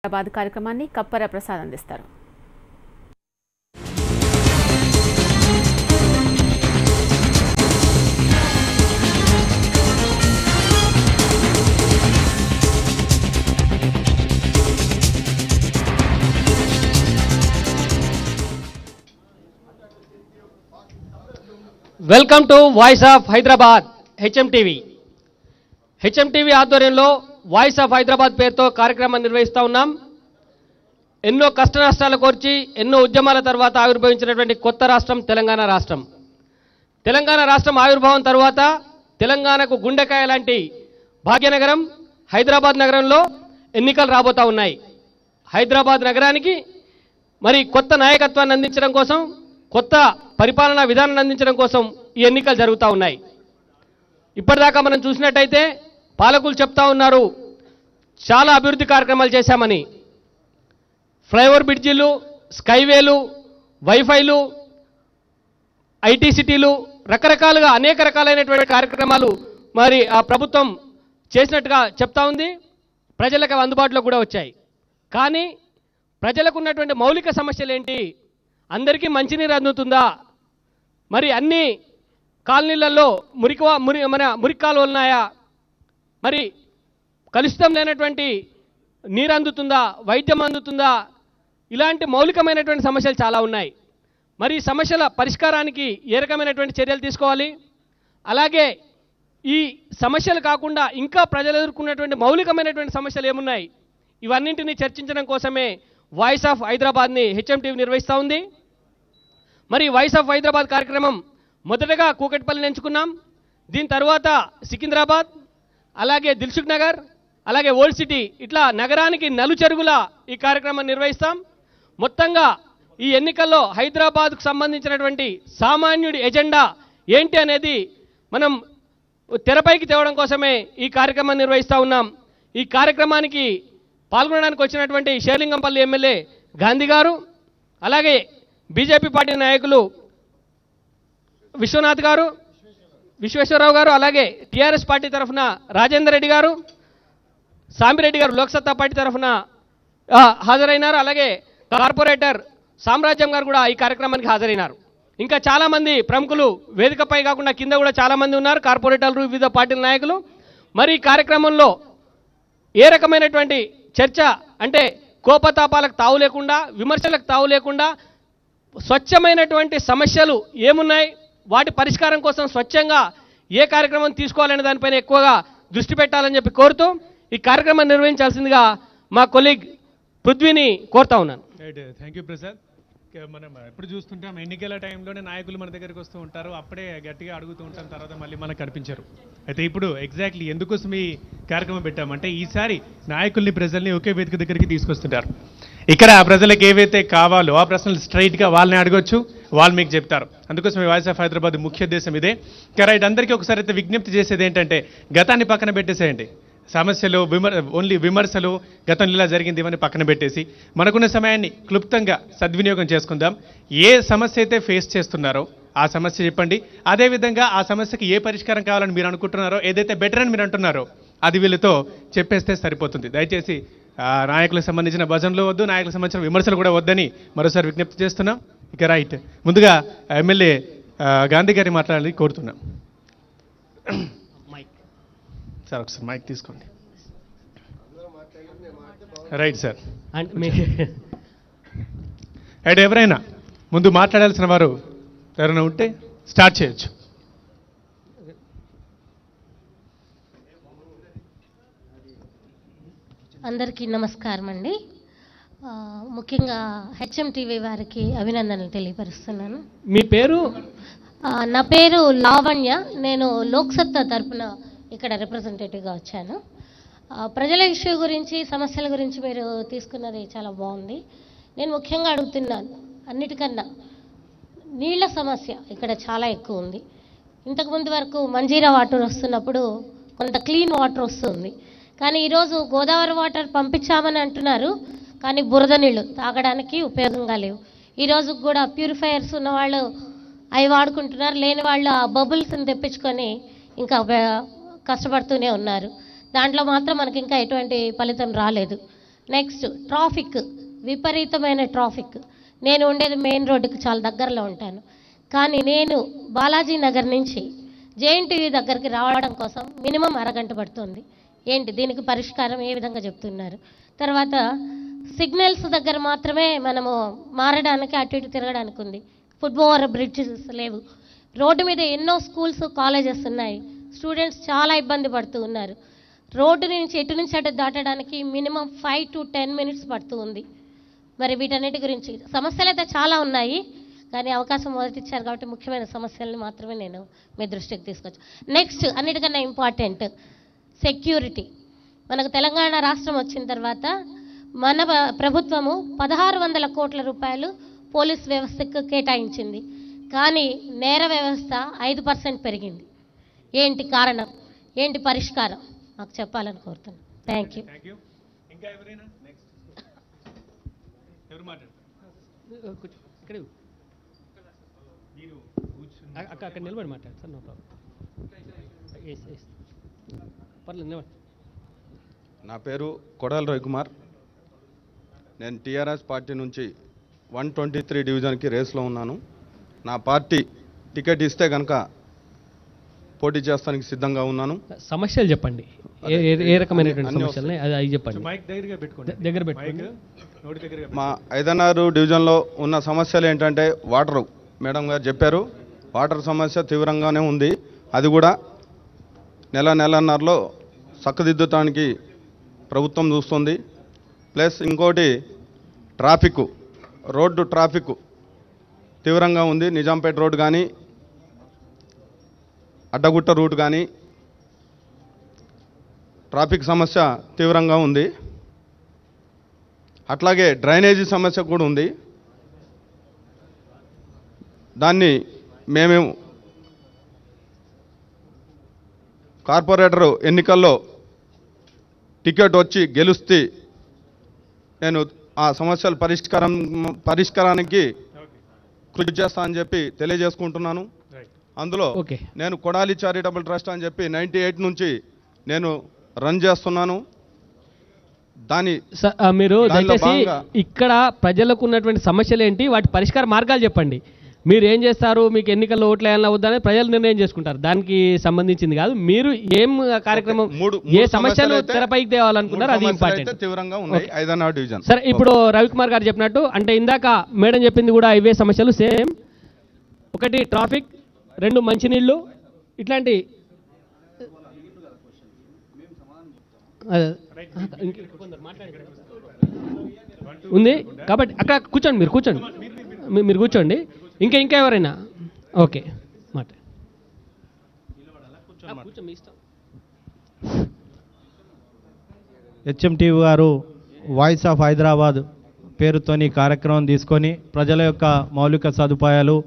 హైదరాబాద్ కార్యక్రమాన్ని కప్పర ప్రసాద్ అందిస్తారు. Welcome to voice of Hyderabad HMTV ఆధ్వర్యంలో వాయిస్ ఆఫ్ హైదరాబాద్ పేరుతో కార్యక్రమం నిర్వహిస్తూ ఉన్నాం. ఎన్నో కష్ట నష్టాలు కోర్చి ఎన్నో ఉద్యమాల తర్వాత ఆవిర్భవించినటువంటి కొత్త రాష్ట్రం తెలంగాణ రాష్ట్రం. తెలంగాణ రాష్ట్రం ఆవిర్భావం తర్వాత తెలంగాణకు గుండెకాయ లాంటి భాగ్యనగరం హైదరాబాద్ నగరంలో ఎన్నికలు రాబోతా ఉన్నాయి. హైదరాబాద్ నగరానికి మరి కొత్త నాయకత్వాన్ని అందించడం కోసం, కొత్త పరిపాలనా విధానాన్ని అందించడం కోసం ఈ ఎన్నికలు జరుగుతూ ఉన్నాయి. ఇప్పటిదాకా మనం చూసినట్టయితే పాలకులు చెప్తా ఉన్నారు చాలా అభివృద్ధి కార్యక్రమాలు చేశామని. ఫ్లైఓవర్ బ్రిడ్జిలు, స్కైవేలు, వైఫైలు, ఐటీ సిటీలు, రకరకాలుగా అనేక రకాలైనటువంటి కార్యక్రమాలు మరి ఆ ప్రభుత్వం చేసినట్టుగా చెప్తా ఉంది. ప్రజలకు అందుబాటులో కూడా వచ్చాయి. కానీ ప్రజలకు ఉన్నటువంటి మౌలిక సమస్యలు ఏంటి? అందరికీ మంచినీరు అందుతుందా? మరి అన్ని కాలనీలలో మురికి కాలువలు ఉన్నాయా? మరి కలుషితం లేనటువంటి నీరు అందుతుందా? వైద్యం అందుతుందా? ఇలాంటి మౌలికమైనటువంటి సమస్యలు చాలా ఉన్నాయి. మరి ఈ సమస్యల పరిష్కారానికి ఏ రకమైనటువంటి చర్యలు తీసుకోవాలి? అలాగే ఈ సమస్యలు కాకుండా ఇంకా ప్రజలు ఎదుర్కొన్నటువంటి మౌలికమైనటువంటి సమస్యలు ఏమున్నాయి? ఇవన్నింటినీ చర్చించడం కోసమే వాయిస్ ఆఫ్ హైదరాబాద్ని హెచ్ఎంటీవీ నిర్వహిస్తూ ఉంది. మరి వాయిస్ ఆఫ్ హైదరాబాద్ కార్యక్రమం మొదటగా కూకట్పల్లిని ఎంచుకున్నాం. దీని తర్వాత సికింద్రాబాద్, అలాగే దిల్సుఖ్ నగర్, అలాగే ఓల్డ్ సిటీ, ఇట్లా నగరానికి నలుచెరుగులా ఈ కార్యక్రమం నిర్వహిస్తాం. మొత్తంగా ఈ ఎన్నికల్లో హైదరాబాద్కు సంబంధించినటువంటి సామాన్యుడి ఎజెండా ఏంటి అనేది మనం తెరపైకి తేవడం కోసమే ఈ కార్యక్రమం నిర్వహిస్తూ ఉన్నాం. ఈ కార్యక్రమానికి పాల్గొనడానికి వచ్చినటువంటి షేర్లింగంపల్లి ఎమ్మెల్యే గాంధీ గారు, అలాగే బీజేపీ పార్టీ నాయకులు విశ్వనాథ్ గారు, విశ్వేశ్వరరావు గారు, అలాగే టీఆర్ఎస్ పార్టీ తరఫున రాజేందర్ రెడ్డి గారు, సాంబిరెడ్డి గారు లోక్సత్తా పార్టీ తరఫున హాజరైనారు. అలాగే కార్పొరేటర్ సామ్రాజ్యం గారు కూడా ఈ కార్యక్రమానికి హాజరైనారు. ఇంకా చాలామంది ప్రముఖులు వేదికపై కాకుండా కింద కూడా చాలామంది ఉన్నారు, కార్పొరేటర్లు, వివిధ పార్టీల నాయకులు. మరి ఈ కార్యక్రమంలో ఏ రకమైనటువంటి చర్చ అంటే కోపతాపాలకు తావు లేకుండా, విమర్శలకు తావు లేకుండా స్వచ్ఛమైనటువంటి సమస్యలు ఏమున్నాయి, వాటి పరిష్కారం కోసం స్వచ్ఛంగా ఏ కార్యక్రమం తీసుకోవాలనే దానిపైన ఎక్కువగా దృష్టి పెట్టాలని చెప్పి కోరుతూ ఈ కార్యక్రమం నిర్వహించాల్సిందిగా మా కొలీగ్ పృథ్వీని కోరుతా ఉన్నాను. Thank you Prasad. మనం ఎప్పుడు చూస్తుంటాం ఎన్నికల టైంలోనే నాయకులు మన దగ్గరికి వస్తూ ఉంటారు, అప్పుడే గట్టిగా అడుగుతూ ఉంటాం, తర్వాత మళ్ళీ మనకు కనిపించారు. అయితే ఇప్పుడు ఎగ్జాక్ట్లీ ఎందుకోసం ఈ కార్యక్రమం పెట్టామంటే ఈసారి నాయకుల్ని, ప్రజల్ని ఒకే వేదిక దగ్గరికి తీసుకొస్తుంటారు. ఇక్కడ ఆ ప్రజలకు ఏవైతే కావాలో ఆ ప్రశ్నలు స్ట్రైట్గా వాళ్ళని అడగొచ్చు, వాళ్ళు మీకు చెప్తారు. అందుకోసం ఈ వాయిస్ ఆఫ్ హైదరాబాద్ ముఖ్య ఉద్దేశం ఇదే. రైట్, అందరికీ ఒకసారి అయితే విజ్ఞప్తి చేసేది ఏంటంటే గతాన్ని పక్కన పెట్టేసేయండి. సమస్యలు, ఓన్లీ విమర్శలు, గతంలో ఇలా జరిగింది ఇవన్నీ పక్కన పెట్టేసి మనకున్న సమయాన్ని క్లుప్తంగా సద్వినియోగం చేసుకుందాం. ఏ సమస్య అయితే ఫేస్ చేస్తున్నారో ఆ సమస్య చెప్పండి. అదేవిధంగా ఆ సమస్యకి ఏ పరిష్కారం కావాలని మీరు అనుకుంటున్నారో, ఏదైతే బెటర్ అని మీరు అంటున్నారో అది వీళ్ళతో చెప్పేస్తే సరిపోతుంది. దయచేసి నాయకులకు సంబంధించిన భజనలు వద్దు, నాయకులకు సంబంధించిన విమర్శలు కూడా వద్దని మరోసారి విజ్ఞప్తి చేస్తున్నాం. ఇక రైట్, ముందుగా ఎమ్మెల్యే గాంధీ గారి మాట్లాడాలని కోరుతున్నాం. సార్ ఒకసారి మైక్ తీసుకోండి. Right sir. రైట్, ఎవరైనా ముందు మాట్లాడాల్సిన వారు ఎవరైనా ఉంటే స్టార్ట్ చేయొచ్చు. అందరికీ నమస్కారం అండి. ముఖ్యంగా హెచ్ఎంటీవీ వారికి అభినందనలు తెలియపరుస్తున్నాను. మీ పేరు? నా పేరు లావణ్య. నేను లోక్సత్తా తరఫున ఇక్కడ రిప్రజెంటేటివ్గా వచ్చాను. ప్రజల ఇష్యూ గురించి, సమస్యల గురించి మీరు తీసుకున్నది చాలా బాగుంది. నేను ముఖ్యంగా అడుగుతున్నాను, అన్నిటికన్నా నీళ్ల సమస్య ఇక్కడ చాలా ఎక్కువ ఉంది. ఇంతకుముందు వరకు మంజీరా వాటర్ వస్తున్నప్పుడు కొంత క్లీన్ వాటర్ వస్తుంది, కానీ ఈరోజు గోదావరి వాటర్ పంపించామని అంటున్నారు, కానీ బురద నీళ్ళు తాగడానికి ఉపయోగంగా లేవు. ఈరోజు కూడా ప్యూరిఫైయర్స్ ఉన్నవాళ్ళు అవి వాడుకుంటున్నారు, లేని వాళ్ళు ఆ బబుల్స్ని తెప్పించుకొని ఇంకా కష్టపడుతూనే ఉన్నారు. దాంట్లో మాత్రం మనకి ఇంకా ఎటువంటి ఫలితం రాలేదు. నెక్స్ట్ ట్రాఫిక్, విపరీతమైన ట్రాఫిక్. నేను ఉండేది మెయిన్ రోడ్డుకి చాలా దగ్గరలో ఉంటాను, కానీ నేను బాలాజీ నగర్ నుంచి జేఎన్టీయూ దగ్గరికి రావడం కోసం మినిమం అరగంట పడుతుంది. ఏంటి దీనికి పరిష్కారం ఏ విధంగా చెప్తున్నారు? తర్వాత సిగ్నల్స్ దగ్గర మాత్రమే మనము మారడానికి, అటు ఇటు తిరగడానికి ఉంది. ఫుట్ ఓవర్ బ్రిడ్జెస్ లేవు. రోడ్డు మీద ఎన్నో స్కూల్స్, కాలేజెస్ ఉన్నాయి. స్టూడెంట్స్ చాలా ఇబ్బంది పడుతూ ఉన్నారు. రోడ్డు నుంచి ఎటు నుంచి అటు దాటడానికి మినిమం 5 to 10 minutes పడుతూ ఉంది. మరి వీటన్నిటి గురించి సమస్యలు అయితే చాలా ఉన్నాయి, కానీ అవకాశం మొదటిచ్చారు కాబట్టి ముఖ్యమైన సమస్యలను మాత్రమే నేను మీ దృష్టికి తీసుకొచ్చు. నెక్స్ట్ అన్నిటికన్నా ఇంపార్టెంట్ సెక్యూరిటీ. మనకు తెలంగాణ రాష్ట్రం వచ్చిన తర్వాత మన ప్రభుత్వము 1600 కోట్ల రూపాయలు పోలీస్ వ్యవస్థకు కేటాయించింది, కానీ నేర వ్యవస్థ 5% పెరిగింది. ఏంటి కారణం, ఏంటి పరిష్కారం మాకు చెప్పాలని కోరుతున్నాను. Thank you. ఇంకా ఎవరైనా నెక్స్ట్ ఎవరు మాట్లాడతారు? ఇక్కడ అక్కడ నిలబడి మాట్లాడు సార్. No problem. పర్లేదు నిలబడి. నా పేరు కొడాల రవికుమార్. నేను టీఆర్ఎస్ పార్టీ నుంచి 123 డివిజన్కి రేస్లో ఉన్నాను. నా పార్టీ టికెట్ ఇస్తే కనుక పోటీ చేస్తానికి సిద్ధంగా ఉన్నాను. సమస్యలు చెప్పండి, ఏ రకమైనటువంటి సమస్యలని అది చెప్పండి. మైక్ దగ్గరగా పెట్టుకోండి. దగ్గర పెట్టుకోండి. నోటి దగ్గరగా. మా 5 డివిజన్లో ఉన్న సమస్యలు ఏంటంటే వాటరు. మేడం గారు చెప్పారు, వాటర్ సమస్య తీవ్రంగానే ఉంది. అది కూడా నెలన్నరలో చక్కదిద్దటానికి ప్రభుత్వం చూస్తుంది. ప్లస్ ఇంకోటి ట్రాఫిక్, రోడ్డు ట్రాఫిక్ తీవ్రంగా ఉంది. నిజాంపేట రోడ్డు కానీ, అడ్డగుట్ట రూట్ కానీ ట్రాఫిక్ సమస్య తీవ్రంగా ఉంది. అట్లాగే డ్రైనేజీ సమస్య కూడా ఉంది. దాన్ని మేము కార్పొరేటర్ ఎన్నికల్లో టికెట్ వచ్చి గెలుస్తే నేను ఆ సమస్యల పరిష్కారానికి కృషి చేస్తా అని చెప్పి తెలియజేసుకుంటున్నాను. అందులో నేను కొడాలి చారిటబుల్ ట్రస్ట్ అని చెప్పి 98 నుంచి నేను రన్ చేస్తున్నాను. మీరు దయచేసి ఇక్కడ ప్రజలకు ఉన్నటువంటి సమస్యలు ఏంటి, వాటి పరిష్కార మార్గాలు చెప్పండి. మీరు ఏం చేస్తారు, మీకు ఎన్నికల్లో ఓట్లు వేయాలన్నా వద్దని ప్రజలు నిర్ణయం చేసుకుంటారు. దానికి సంబంధించింది కాదు. మీరు ఏం కార్యక్రమం, ఏ సమస్యలు తెరపైకి తేవాలనుకున్నారు అది ఇంపార్టెంట్. తీవ్రంగా ఉన్నాయి 5 డివిజన్. సరే, ఇప్పుడు రవికుమార్ గారు చెప్పినట్టు, అంటే ఇందాక మేడం చెప్పింది కూడా ఇవే సమస్యలు సేమ్. ఒకటి ట్రాఫిక్, 2 మంచినీళ్ళు, ఇట్లాంటి ఉంది. కాబట్టి అక్కడ కూర్చోండి, మీరు కూర్చోండి. ఇంకా ఎవరైనా? ఓకే, మాట హెచ్ఎంటీవీ గారు వాయిస్ ఆఫ్ హైదరాబాద్ పేరుతోని కార్యక్రమం తీసుకొని ప్రజల యొక్క మౌలిక సదుపాయాలు,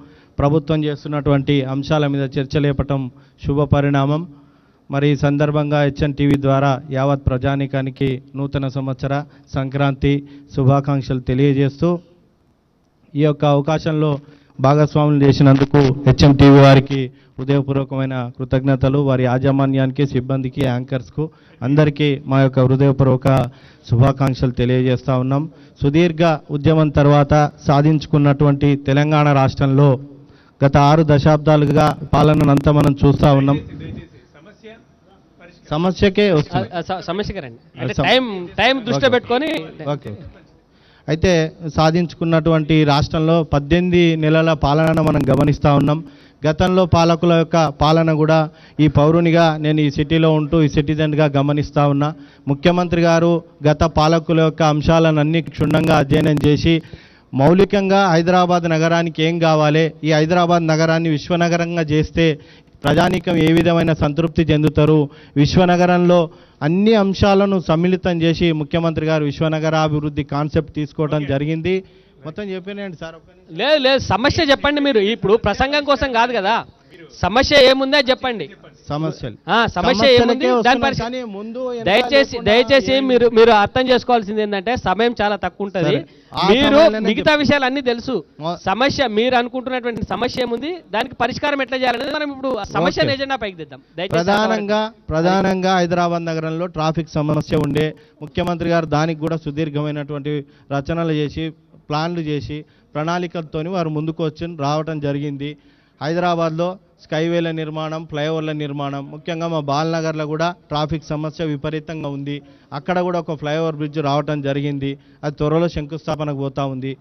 ప్రభుత్వం చేస్తున్నటువంటి అంశాల మీద చర్చ లేపటం శుభ పరిణామం. మరి ఈ సందర్భంగా హెచ్ఎంటీవీ ద్వారా యావత్ ప్రజానీకానికి నూతన సంవత్సర సంక్రాంతి శుభాకాంక్షలు తెలియజేస్తూ ఈ యొక్క అవకాశంలో భాగస్వాములు చేసినందుకు హెచ్ఎంటీవీ వారికి హృదయపూర్వకమైన కృతజ్ఞతలు. వారి యాజమాన్యానికి, సిబ్బందికి, యాంకర్స్కు అందరికీ మా యొక్క హృదయపూర్వక శుభాకాంక్షలు తెలియజేస్తూ ఉన్నాం. సుదీర్ఘ ఉద్యమం తర్వాత సాధించుకున్నటువంటి తెలంగాణ రాష్ట్రంలో గత 6 దశాబ్దాలుగా పాలనంతా మనం చూస్తూ ఉన్నాం. సమస్యకే టైం దృష్టిలో పెట్టుకొని ఓకే. అయితే సాధించుకున్నటువంటి రాష్ట్రంలో 18 నెలల పాలన మనం గమనిస్తూ ఉన్నాం. గతంలో పాలకుల యొక్క పాలన కూడా ఈ పౌరునిగా నేను ఈ సిటీలో ఉంటూ ఈ సిటిజన్గా గమనిస్తూ ఉన్నా. ముఖ్యమంత్రి గారు గత పాలకుల యొక్క అంశాలను అన్ని క్షుణ్ణంగా అధ్యయనం చేసి మౌలికంగా హైదరాబాద్ నగరానికి ఏం కావాలి, ఈ హైదరాబాద్ నగరాన్ని విశ్వనగరంగా చేస్తే ప్రజానీకం ఏ విధమైన సంతృప్తి చెందుతారు, విశ్వనగరంలో అన్ని అంశాలను సమ్మిళితం చేసి ముఖ్యమంత్రి గారు విశ్వనగరాభివృద్ధి కాన్సెప్ట్ తీసుకోవడం జరిగింది. మొత్తం చెప్పినండి సార్. లేదు సమస్య చెప్పండి. మీరు ఇప్పుడు ప్రసంగం కోసం కాదు కదా, సమస్య ఏముందో చెప్పండి. సమస్యలు సమస్య ఏముంది దాని పరిస్థితి దయచేసి మీరు అర్థం చేసుకోవాల్సింది ఏంటంటే సమయం చాలా తక్కువ ఉంటుంది. మీరు మిగతా విషయాలు తెలుసు. సమస్య మీరు అనుకుంటున్నటువంటి సమస్య ఏముంది, దానికి పరిష్కారం ఎట్లా చేయాలనేది మనం ఇప్పుడు సమస్య ఎజెండా పైకి తెద్దాం. ప్రధానంగా హైదరాబాద్ నగరంలో ట్రాఫిక్ సమస్య ఉండే, ముఖ్యమంత్రి గారు దానికి కూడా సుదీర్ఘమైనటువంటి రచనలు చేసి ప్లాన్లు చేసి ప్రణాళికలతో వారు ముందుకు వచ్చి రావటం జరిగింది. హైదరాబాద్లో స్కైవేల నిర్మాణం, ఫ్లైఓవర్ల నిర్మాణం, ముఖ్యంగా మా బాలనగర్లో కూడా ట్రాఫిక్ సమస్య విపరీతంగా ఉంది. అక్కడ కూడా ఒక ఫ్లైఓవర్ బ్రిడ్జ్ రావటం జరిగింది. అది త్వరలో శంకుస్థాపనకు పోతా ఉంది.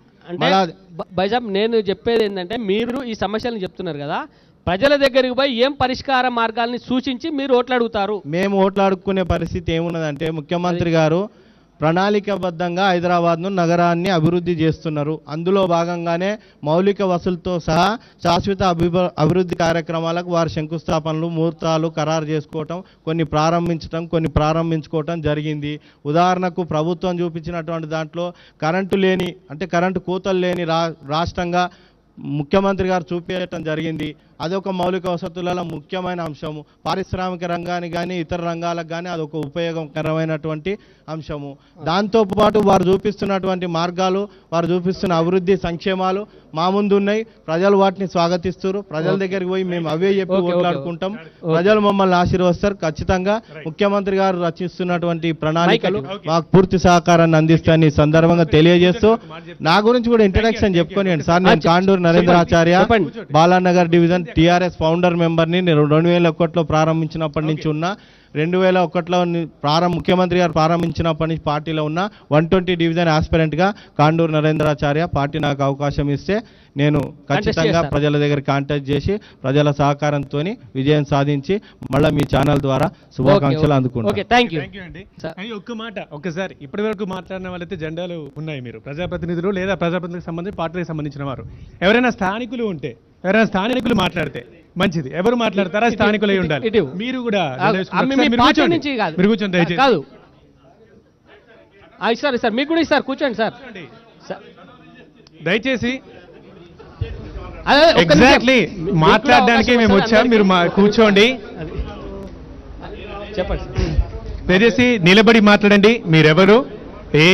బైజాబ్ నేను చెప్పేది ఏంటంటే, మీరు ఈ సమస్యలను చెప్తున్నారు కదా, ప్రజల దగ్గరికి పోయి ఏం పరిష్కార మార్గాల్ని సూచించి మీరు ఓట్లు అడుగుతారు? మేము ఓట్లు అడుక్కునే పరిస్థితి ఏమున్నదంటే, ముఖ్యమంత్రి గారు ప్రణాళికాబద్ధంగా హైదరాబాద్ను నగరాన్ని అభివృద్ధి చేస్తున్నారు. అందులో భాగంగానే మౌలిక వసతులతో సహా శాశ్వత అభివృద్ధి కార్యక్రమాలకు వారు శంకుస్థాపనలు, ముహూర్తాలు ఖరారు చేసుకోవటం, కొన్ని ప్రారంభించుకోవటం జరిగింది. ఉదాహరణకు ప్రభుత్వం చూపించినటువంటి దాంట్లో కరెంటు కోతలు లేని రాష్ట్రంగా ముఖ్యమంత్రి గారు చూపించడం జరిగింది. అదొక మౌలిక వసతులలో ముఖ్యమైన అంశము. పారిశ్రామిక రంగానికి కానీ ఇతర రంగాలకు కానీ అదొక ఉపయోగకరమైనటువంటి అంశము. దాంతోపాటు వారు చూపిస్తున్నటువంటి మార్గాలు, వారు చూపిస్తున్న అభివృద్ధి సంక్షేమాలు మా ముందు ఉన్నాయి. ప్రజలు వాటిని స్వాగతిస్తారు. ప్రజల దగ్గరికి పోయి మేము అవే చెప్పి ఓట్లాడుకుంటాం. ప్రజలు మమ్మల్ని ఆశీర్వదిస్తారు. ఖచ్చితంగా ముఖ్యమంత్రి గారు రచిస్తున్నటువంటి ప్రణాళికలు మాకు పూర్తి సహకారాన్ని అందిస్తాయని సందర్భంగా తెలియజేస్తూ, నా గురించి కూడా ఇంట్రడక్షన్ చెప్పుకొని సార్, నేను Kanduru నరేంద్రాచార్య, Balanagar division TRS founder మెంబర్ని. నేను 2001లో ప్రారంభించినప్పటి నుంచి ఉన్నా. 2001లో ముఖ్యమంత్రి గారు ప్రారంభించినప్పటి నుంచి పార్టీలో ఉన్న 120 డివిజన్ ఆస్పిరెంట్గా కాండూరు నరేంద్రాచార్య. పార్టీ నాకు అవకాశం ఇస్తే నేను ఖచ్చితంగా ప్రజల దగ్గర కాంటాక్ట్ చేసి ప్రజల సహకారంతో విజయం సాధించి మళ్ళీ మీ ఛానల్ ద్వారా శుభాకాంక్షలు అందుకుంటాను. ఒక్క మాట, ఒక్కసారి ఇప్పటి వరకు మాట్లాడిన వాళ్ళైతే జెండాలు ఉన్నాయి. మీరు ప్రజాప్రతినిధులు లేదా ప్రజాప్రతినిధులకు సంబంధించి పార్టీకి సంబంధించిన వారు ఎవరైనా స్థానికులు మాట్లాడితే మంచిది. ఎవరు మాట్లాడతారా? స్థానికులై ఉండాలి. మీరు కూడా కూర్చోండి సార్, మీకు కూడా ఇస్తారు, కూర్చోండి సార్ దయచేసి. ఎగ్జాక్ట్లీ మాట్లాడడానికి మేము వచ్చాం, మీరు కూర్చోండి. చెప్పండి. దయచేసి నిలబడి మాట్లాడండి. మీరెవరు, ఏ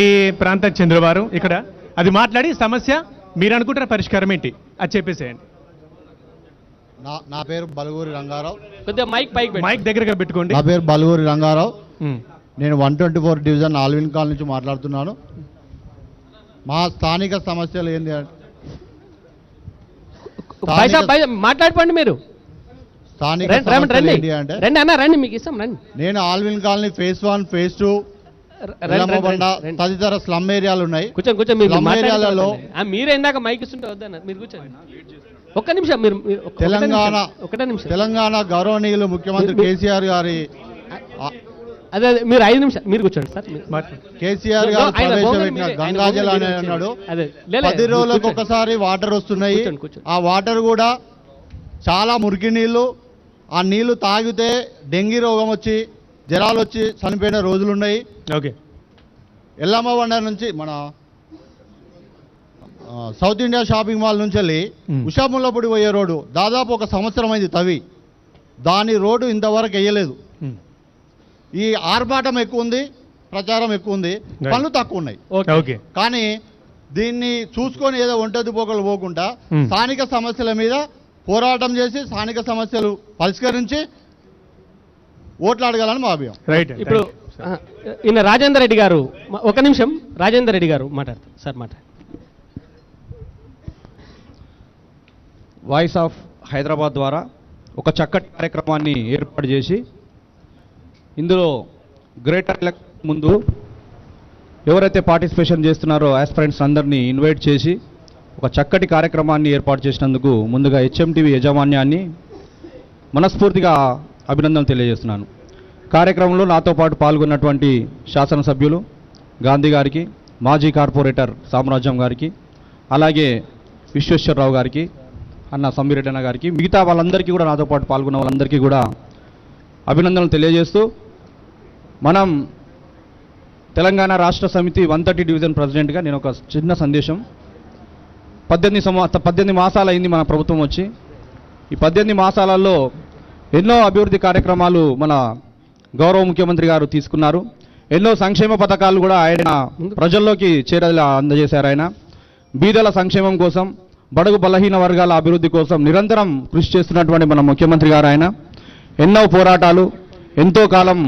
ప్రాంతానికి చెందినవారు, ఇక్కడ అది మాట్లాడి సమస్య మీరు అనుకుంటున్న పరిష్కారం ఏంటి అది చెప్పేసేయండి. నా పేరు బలుగూరి రంగారావు. మైక్ దగ్గరగా పెట్టుకోండి. నా పేరు బలుగూరి రంగారావు. నేను 124 డివిజన్ ఆల్విన్ కాలనీ నుంచి మాట్లాడుతున్నాను. మా స్థానిక సమస్యలు ఏంటి మాట్లాడుకోండి. మీరు రండి, మీకు ఇస్తాం, రండి. నేను ఆల్విన్ కాలనీ ఫేజ్ 1, ఫేజ్ 2 తదితర స్లమ్ ఏరియాలు ఉన్నాయి. కూర్చోండి. మీరే ఇందాక మైక్ ఇస్తుంటే వద్దన్నారు, మీరు కూర్చోండి. ఒక్క నిమిషం. మీరు తెలంగాణ గౌరవనీయులు ముఖ్యమంత్రి కేసీఆర్ గారి అదే మీరు 5 నిమిషాలు మీరు కూర్చోండి సార్. కేసీఆర్ గారు ప్రవేశపెట్టిన గంగాజల్ అని అన్నాడు. 10 రోజులకు ఒకసారి వాటర్ వస్తున్నాయి. ఆ వాటర్ కూడా చాలా మురికి నీళ్లు. ఆ నీళ్లు తాగితే డెంగీ రోగం వచ్చి జ్వరాలు వచ్చి చనిపోయిన రోజులున్నాయి. ఎల్లమ్మ బండ నుంచి మన సౌత్ ఇండియా షాపింగ్ మాల్ నుంచి వెళ్ళి ఉషాముల్లపూడి పోయే రోడ్డు దాదాపు 1 సంవత్సరం అయింది తవ్వి. దాని రోడ్డు ఇంతవరకు వేయలేదు. ఈ ఆర్భాటం ఎక్కువ ఉంది, ప్రచారం ఎక్కువ ఉంది, పనులు తక్కువ ఉన్నాయి. కానీ దీన్ని చూసుకొని ఏదో ఒంటది పోకలు పోకుండా స్థానిక సమస్యల మీద పోరాటం చేసి స్థానిక సమస్యలు పరిష్కరించి ఓట్లు అడగాలని మా అభిప్రాయం. రైట్. ఇప్పుడు ఈయన రాజేందర్ రెడ్డి గారు, ఒక నిమిషం. రాజేందర్ రెడ్డి గారు మాట్లాడతారు సార్. వాయిస్ ఆఫ్ హైదరాబాద్ ద్వారా ఒక చక్కటి కార్యక్రమాన్ని ఏర్పాటు చేసి ఇందులో గ్రేటర్ ఎలక్షన్ ముందు ఎవరైతే పార్టిసిపేషన్ చేస్తున్నారో ఆస్పిరెంట్స్ అందరినీ ఇన్వైట్ చేసి ఒక చక్కటి కార్యక్రమాన్ని ఏర్పాటు చేసినందుకు ముందుగా హెచ్ఎంటీవీ యాజమాన్యాన్ని మనస్ఫూర్తిగా అభినందనలు తెలియజేస్తున్నాను. కార్యక్రమంలో నాతో పాటు పాల్గొన్నటువంటి శాసనసభ్యులు గాంధీ గారికి, మాజీ కార్పొరేటర్ సామ్రాజ్యం గారికి, అలాగే విశ్వేశ్వరరావు గారికి, అన్న సంబిరెడ్డి అన్న గారికి, మిగతా వాళ్ళందరికీ కూడా, నాతో పాటు పాల్గొన్న వాళ్ళందరికీ కూడా అభినందనలు తెలియజేస్తూ, మనం తెలంగాణ రాష్ట్ర సమితి 130 డివిజన్ ప్రెసిడెంట్గా నేను ఒక చిన్న సందేశం. 18 మాసాలు అయింది మన ప్రభుత్వం వచ్చి. ఈ 18 మాసాలలో ఎన్నో అభివృద్ధి కార్యక్రమాలు మన గౌరవ ముఖ్యమంత్రి గారు తీసుకున్నారు. ఎన్నో సంక్షేమ పథకాలు కూడా ఆయన ప్రజల్లోకి చేరేలా అందజేశారు. ఆయన బీదల సంక్షేమం కోసం, బడుగు బలహీన వర్గాల అభివృద్ధి కోసం నిరంతరం కృషి చేస్తున్నటువంటి మన ముఖ్యమంత్రి గారు ఆయన ఎన్నో పోరాటాలు, ఎంతో కాలం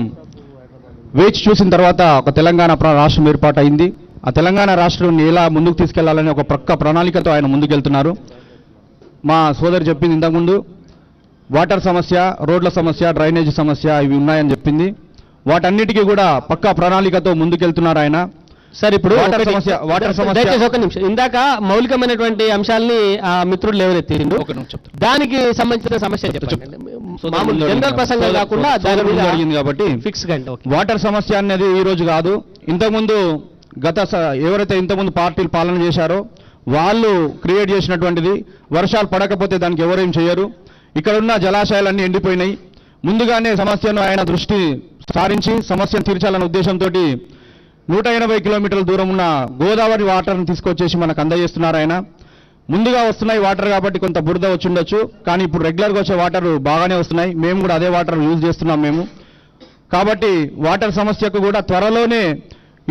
వేచి చూసిన తర్వాత ఒక తెలంగాణ రాష్ట్రం ఏర్పాటైంది. ఆ తెలంగాణ రాష్ట్రాన్ని ఎలా ముందుకు తీసుకెళ్లాలని ఒక ప్రక్క ప్రణాళికతో ఆయన ముందుకెళ్తున్నారు. మా సోదరు చెప్పింది ఇంతకుముందు వాటర్ సమస్య, రోడ్ల సమస్య, డ్రైనేజ్ సమస్య ఇవి ఉన్నాయని చెప్పింది. వాటన్నిటికీ కూడా పక్కా ప్రణాళికతో ముందుకెళ్తున్నారు ఆయన. సార్ ఇప్పుడు వాటర్ సమస్య దయచేసి ఒక నిమిషం. ఇందాక మౌలికమైనటువంటి అంశాలని ఆ మిత్రుడు లేవనెత్తిండు. దానికి సంబంధించిన సమస్య చెప్పండి. మామూలు జనరల్ ప్రసంగం కాకుండా దాని మీద జరిగింది కాబట్టి ఫిక్స్ గంట. వాటర్ సమస్య అనేది ఈ రోజు కాదు. ఇంతకుముందు ఎవరైతే ఇంతకుముందు పార్టీలు పాలన చేశారో వాళ్ళు క్రియేట్ చేసినటువంటిది. వర్షాలు పడకపోతే దానికి ఎవరేం చేయరు. ఇక్కడ ఉన్న జలాశయాలన్నీ ఎండిపోయినాయి. ముందుగానే సమస్యను ఆయన దృష్టి సారించి సమస్యను తీర్చాలన్న ఉద్దేశంతో 180 కిలోమీటర్ల దూరం ఉన్న గోదావరి వాటర్ని తీసుకొచ్చేసి మనకు అందజేస్తున్నారు ఆయన. ముందుగా వస్తున్నాయి వాటర్ కాబట్టి కొంత బురద వచ్చి ఉండొచ్చు, కానీ ఇప్పుడు రెగ్యులర్గా వచ్చే వాటర్ బాగానే వస్తున్నాయి. మేము కూడా అదే వాటర్ యూజ్ చేస్తున్నాం మేము. కాబట్టి వాటర్ సమస్యకు కూడా త్వరలోనే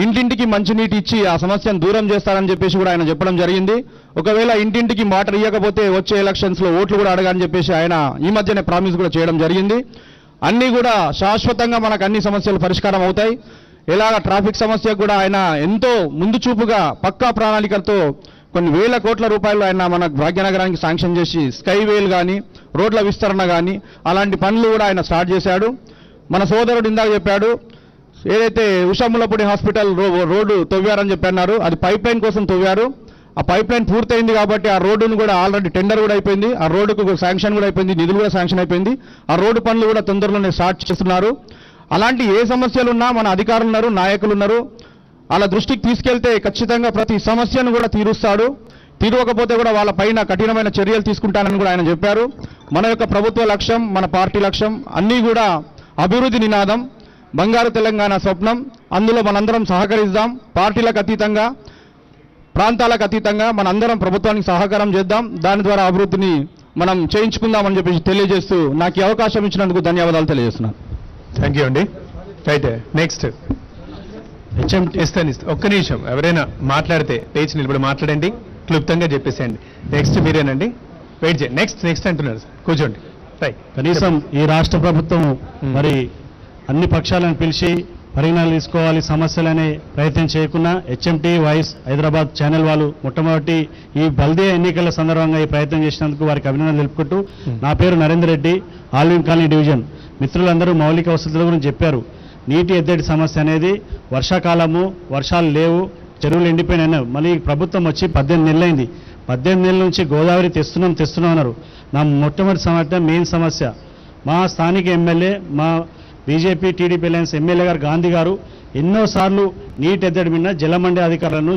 ఇంటింటికి మంచినీటి ఇచ్చి ఆ సమస్యను దూరం చేస్తారని చెప్పేసి కూడా ఆయన చెప్పడం జరిగింది. ఒకవేళ ఇంటింటికి వాటర్ ఇవ్వకపోతే వచ్చే ఎలక్షన్స్లో ఓట్లు కూడా అడగాలని చెప్పేసి ఆయన ఈ మధ్యనే ప్రామిస్ కూడా చేయడం జరిగింది. అన్నీ కూడా శాశ్వతంగా మనకు అన్ని సమస్యలు పరిష్కారం అవుతాయి. ఎలాగ ట్రాఫిక్ సమస్య కూడా ఆయన ఎంతో ముందు చూపుగా పక్కా ప్రణాళికలతో కొన్ని వేల కోట్ల రూపాయలు ఆయన మన భాగ్యనగరానికి శాంక్షన్ చేసి స్కైవేలు కానీ, రోడ్ల విస్తరణ కానీ అలాంటి పనులు కూడా ఆయన స్టార్ట్ చేశాడు. మన సోదరుడు ఇందాక చెప్పాడు, ఏదైతే ఉషాములపూడి హాస్పిటల్ రోడ్డు తవ్వారని చెప్పన్నారు, అది పైప్ లైన్ కోసం తవ్వారు. ఆ పైప్ లైన్ పూర్తయింది కాబట్టి ఆ రోడ్డును కూడా ఆల్రెడీ టెండర్ కూడా అయిపోయింది. ఆ రోడ్డుకు శాంక్షన్ కూడా అయిపోయింది, నిధులు కూడా శాంక్షన్ అయిపోయింది. ఆ రోడ్డు పనులు కూడా తొందరలోనే స్టార్ట్ చేస్తున్నారు. అలాంటి ఏ సమస్యలు ఉన్నా మన అధికారులు ఉన్నారు, నాయకులు ఉన్నారు. అలా దృష్టికి తీసుకెళ్తే ఖచ్చితంగా ప్రతి సమస్యను కూడా తీరుస్తాడు. తీరవకపోతే కూడా వాళ్ళ పైన కఠినమైన చర్యలు తీసుకుంటానని కూడా ఆయన చెప్పారు. మన యొక్క ప్రభుత్వ లక్ష్యం, మన పార్టీ లక్ష్యం అన్నీ కూడా అభివృద్ధి నినాదం, బంగారు తెలంగాణ స్వప్నం. అందులో మనందరం సహకరిద్దాం. పార్టీలకు అతీతంగా, ప్రాంతాలకు అతీతంగా మనందరం ప్రభుత్వానికి సహకారం చేద్దాం. దాని ద్వారా అభివృద్ధిని మనం చేయించుకుందామని చెప్పేసి తెలియజేస్తూ నాకు ఈ అవకాశం ఇచ్చినందుకు ధన్యవాదాలు తెలియజేస్తున్నాను. థ్యాంక్ యూ అండి. రైట్, నెక్స్ట్ ఇస్తాను. ఒక్క నిమిషం, ఎవరైనా మాట్లాడితే లేచి నిలబడి మాట్లాడండి, క్లుప్తంగా చెప్పేసేయండి. నెక్స్ట్ మీరేనండి. వెయిట్ చేయండి. నెక్స్ట్ అంటున్నారు సార్, కూర్చోండి. రైట్. కనీసం ఈ రాష్ట్ర ప్రభుత్వం మరి అన్ని పక్షాలను పిలిచి పరిగణనలు తీసుకోవాలి, సమస్యలనే ప్రయత్నం చేయకుండా హెచ్ఎంటీ వాయిస్ హైదరాబాద్ ఛానల్ వాళ్ళు మొట్టమొదటి ఈ బల్దియా ఎన్నికల సందర్భంగా ఈ ప్రయత్నం చేసినందుకు వారికి అభినందనలు తెలుపుకుంటూ, నా పేరు Narender Reddy, Alwyn colony division. మిత్రులందరూ మౌలిక వసతుల గురించి చెప్పారు. నీటి ఎద్దడి సమస్య అనేది వర్షాకాలము, వర్షాలు లేవు, చెరువులు ఎండిపోయినాయి. మళ్ళీ ప్రభుత్వం వచ్చి 18 నెలలైంది. 18 నెలల నుంచి గోదావరి తెస్తున్నాం అన్నారు. నా మొట్టమొదటి సమస్య, మెయిన్ సమస్య, మా స్థానిక ఎమ్మెల్యే, మా బీజేపీ టీడీపీ అలయన్స్ ఎమ్మెల్యే గారు గాంధీ గారు ఎన్నోసార్లు నీటి ఎద్దడి మీద జలమండలి అధికారులను,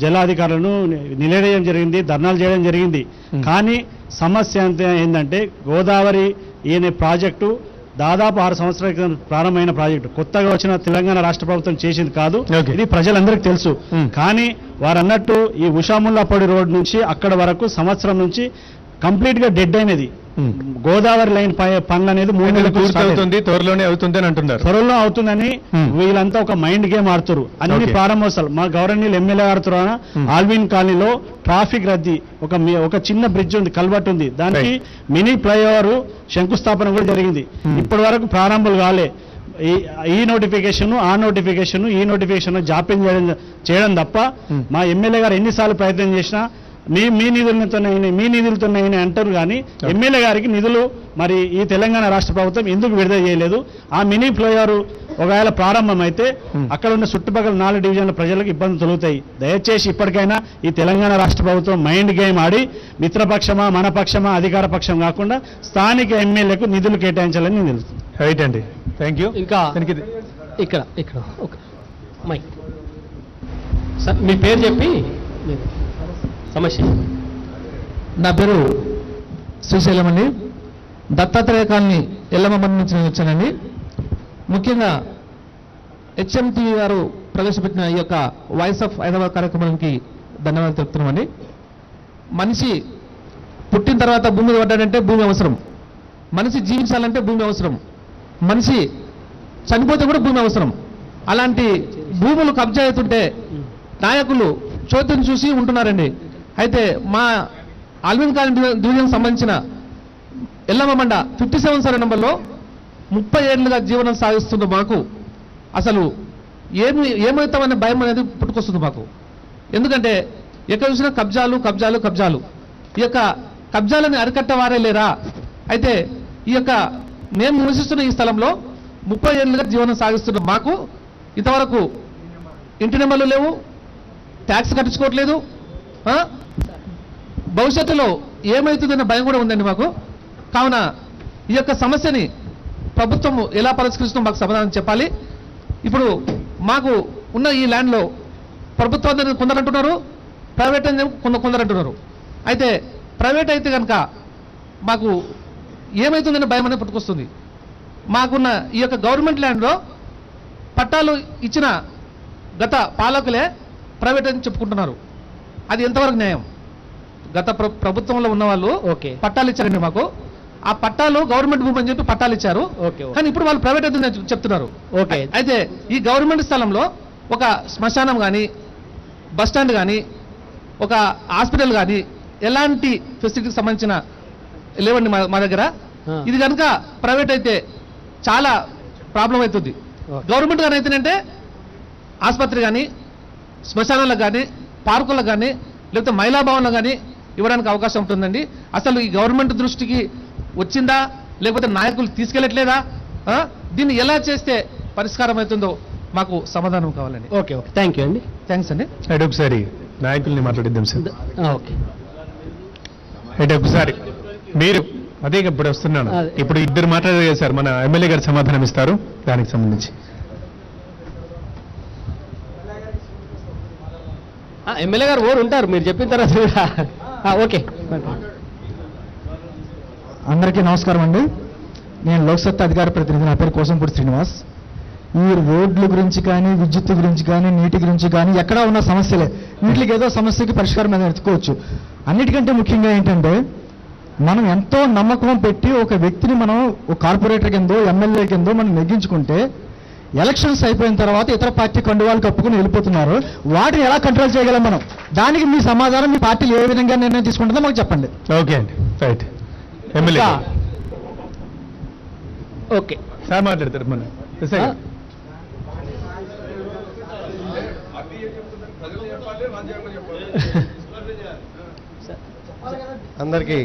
జల అధికారులను నిలదీయడం జరిగింది, ధర్నాలు చేయడం జరిగింది. కానీ సమస్య ఏంటంటే గోదావరి ఈయన ప్రాజెక్టు దాదాపు 6 సంవత్సరాల క్రితం ప్రారంభమైన ప్రాజెక్టు, కొత్తగా వచ్చిన తెలంగాణ రాష్ట్ర ప్రభుత్వం చేసింది కాదు. ఇది ప్రజలందరికీ తెలుసు. కానీ వారు అన్నట్టు ఈ ఉషాముల్లాపూడి రోడ్ నుంచి అక్కడ వరకు సంవత్సరం నుంచి కంప్లీట్ గా డెడ్ అయినది. గోదావరి లైన్ పనులు అనేది 3 నెలలకు త్వరలోనే అవుతుంది అని అంటున్నారు. త్వరలో అవుతుందని వీళ్ళంతా ఒక మైండ్ గేమ్ ఆడుతారు. అన్ని ప్రారంభోత్సవాలు మా గౌరవనీయులు ఎమ్మెల్యే గారు ఆల్విన్ కాలనీలో ట్రాఫిక్ రద్దీ, ఒక చిన్న బ్రిడ్జ్ ఉంది, కల్వర్ట్ ఉంది, దానికి మినీ ఫ్లైఓవర్ శంకుస్థాపన కూడా జరిగింది. ఇప్పటి వరకు ప్రారంభాలు కాలే. ఈ నోటిఫికేషన్, ఆ నోటిఫికేషన్, ఈ నోటిఫికేషన్ జాప్యం చేయడం తప్ప మా ఎమ్మెల్యే గారు ఎన్నిసార్లు ప్రయత్నం చేసినా మీ నిధులతోనే అంటారు. కానీ ఎమ్మెల్యే గారికి నిధులు మరి ఈ తెలంగాణ రాష్ట్ర ప్రభుత్వం ఎందుకు విడుదల చేయలేదు? ఆ మినీ ఫ్లైఓవర్ ఒకవేళ ప్రారంభం అయితే అక్కడ ఉన్న చుట్టుపక్కల 4 డివిజన్ల ప్రజలకు ఇబ్బందులు తొలుగుతాయి. దయచేసి ఇప్పటికైనా ఈ తెలంగాణ రాష్ట్ర ప్రభుత్వం మైండ్ గేమ్ ఆడి మిత్రపక్షమా, మన పక్షమా, అధికార పక్షం కాకుండా స్థానిక ఎమ్మెల్యేకు నిధులు కేటాయించాలని నేను తెలుస్తుంది. రైట్ అండి, థ్యాంక్ యూ. ఇంకా ఇక్కడ ఓకే మైక్ సార్, మీ పేరు చెప్పి సమస్య. నా పేరు శ్రీశైలం అండి. దత్తాత్రేయ కాలనీ ఎల్లమ్మబండి నుంచి నేను వచ్చానండి. ముఖ్యంగా హెచ్ఎంటీ గారు ప్రవేశపెట్టిన ఈ యొక్క వాయిస్ ఆఫ్ హైదరాబాద్ కార్యక్రమానికి ధన్యవాదాలు తెలుపుతున్నామండి. మనిషి పుట్టిన తర్వాత భూమి మీద పడ్డాడంటే భూమి అవసరం. మనిషి జీవించాలంటే భూమి అవసరం, మనిషి చనిపోతే కూడా భూమి అవసరం. అలాంటి భూములు కబ్జా అవుతుంటే నాయకులు చోద్యం చూసి ఉంటున్నారండి. అయితే మా ఆల్విన్ కాలనీ డివిజన్ సంబంధించిన ఎల్లమ్మ మండ 57 సర్వే నెంబర్లో 30 ఏళ్లుగా జీవనం సాగిస్తున్న మాకు అసలు ఏమవుతామనే భయం అనేది పుట్టుకొస్తుంది మాకు. ఎందుకంటే ఎక్కడ చూసినా కబ్జాలు కబ్జాలు కబ్జాలు. ఈ యొక్క కబ్జాలని అరికట్టవారే లేరా? అయితే ఈ యొక్క మేము నివసిస్తున్న ఈ స్థలంలో 30 ఏళ్లుగా జీవనం సాగిస్తున్న మాకు ఇంతవరకు ఇంటి నెంబర్లు లేవు, ట్యాక్స్ కట్టించుకోవట్లేదు. భవిష్యత్తులో ఏమవుతుందనే భయం కూడా ఉందండి మాకు. కావున ఈ యొక్క సమస్యని ప్రభుత్వం ఎలా పరిష్కరిస్తుందో మాకు సమాధానం చెప్పాలి. ఇప్పుడు మాకు ఉన్న ఈ ల్యాండ్లో ప్రభుత్వం కొందరు అంటున్నారు, ప్రైవేట్ అని కొందరు అంటున్నారు. అయితే ప్రైవేట్ అయితే కనుక మాకు ఏమవుతుందనే భయం అనేది పుట్టుకొస్తుంది. మాకున్న ఈ యొక్క గవర్నమెంట్ ల్యాండ్లో పట్టాలు ఇచ్చిన గత పాలకులే ప్రైవేట్ అని చెప్పుకుంటున్నారు. అది ఎంతవరకు న్యాయం? గత ప్రభుత్వంలో ఉన్న వాళ్ళు పట్టాలు ఇచ్చారండి మాకు. ఆ పట్టాలు గవర్నమెంట్ భూమి అని చెప్పి పట్టాలు ఇచ్చారు, కానీ ఇప్పుడు వాళ్ళు ప్రైవేట్ అయితే చెప్తున్నారు. అయితే ఈ గవర్నమెంట్ స్థలంలో ఒక శ్మశానం కానీ, బస్ స్టాండ్ కానీ, ఒక హాస్పిటల్ కానీ ఎలాంటి ఫెసిలిటీకి సంబంధించిన లేవండి మా దగ్గర. ఇది కనుక ప్రైవేట్ అయితే చాలా ప్రాబ్లం అవుతుంది. గవర్నమెంట్ కానీ అయితేనంటే ఆసుపత్రి కానీ, శ్మశానాలకు కానీ, పార్కులకు కానీ, లేకపోతే మహిళా భవన్లకు కానీ ఇవ్వడానికి అవకాశం ఉంటుందండి. అసలు ఈ గవర్నమెంట్ దృష్టికి వచ్చిందా, లేకపోతే నాయకులు తీసుకెళ్ళట్లేదా? దీన్ని ఎలా చేస్తే పరిష్కారం అవుతుందో మాకు సమాధానం కావాలండి. ఓకే, థ్యాంక్ యూ అండి. థ్యాంక్స్ అండి. అయితే ఒకసారి నాయకుల్ని మాట్లాడిద్దాం సార్. ఓకే, అయితే ఒకసారి మీరు అదే ఇప్పుడు వస్తున్నాను. ఇప్పుడు ఇద్దరు మాట్లాడారు సార్, మన ఎమ్మెల్యే గారు సమాధానం ఇస్తారు దానికి సంబంధించి. ఎమ్మెల్యే గారు ఓరు ఉంటారు మీరు చెప్పిన తర్వాత. ఓకే, అందరికీ నమస్కారం అండి. నేను లోక్సత్తా అధికార ప్రతినిధి. నా పేరు కోసంపూడి శ్రీనివాస్. ఈ రోడ్ల గురించి కానీ, విద్యుత్ గురించి కానీ, నీటి గురించి కానీ ఎక్కడా ఉన్న సమస్యలే. వీటికి ఏదో సమస్యకి పరిష్కారం మీద ఎత్తుకోవచ్చు. అన్నిటికంటే ముఖ్యంగా ఏంటంటే మనం ఎంతో నమ్మకం పెట్టి ఒక వ్యక్తిని మనం ఒక కార్పొరేటర్ కిందో ఎమ్మెల్యే కిందో మనం నెగ్గించుకుంటే ఎలక్షన్స్ అయిపోయిన తర్వాత ఇతర పార్టీ కండువాలు కప్పుకుని వెళ్ళిపోతున్నారు. వాటిని ఎలా కంట్రోల్ చేయగలం మనం? దానికి మీ సమాధానం, మీ పార్టీలు ఏ విధంగా నిర్ణయం తీసుకుంటుందో మాకు చెప్పండి. ఓకే అండి, రైట్. ఎమ్మెల్యే ఓకే సార్ మాట్లాడతారు. మన అందరికీ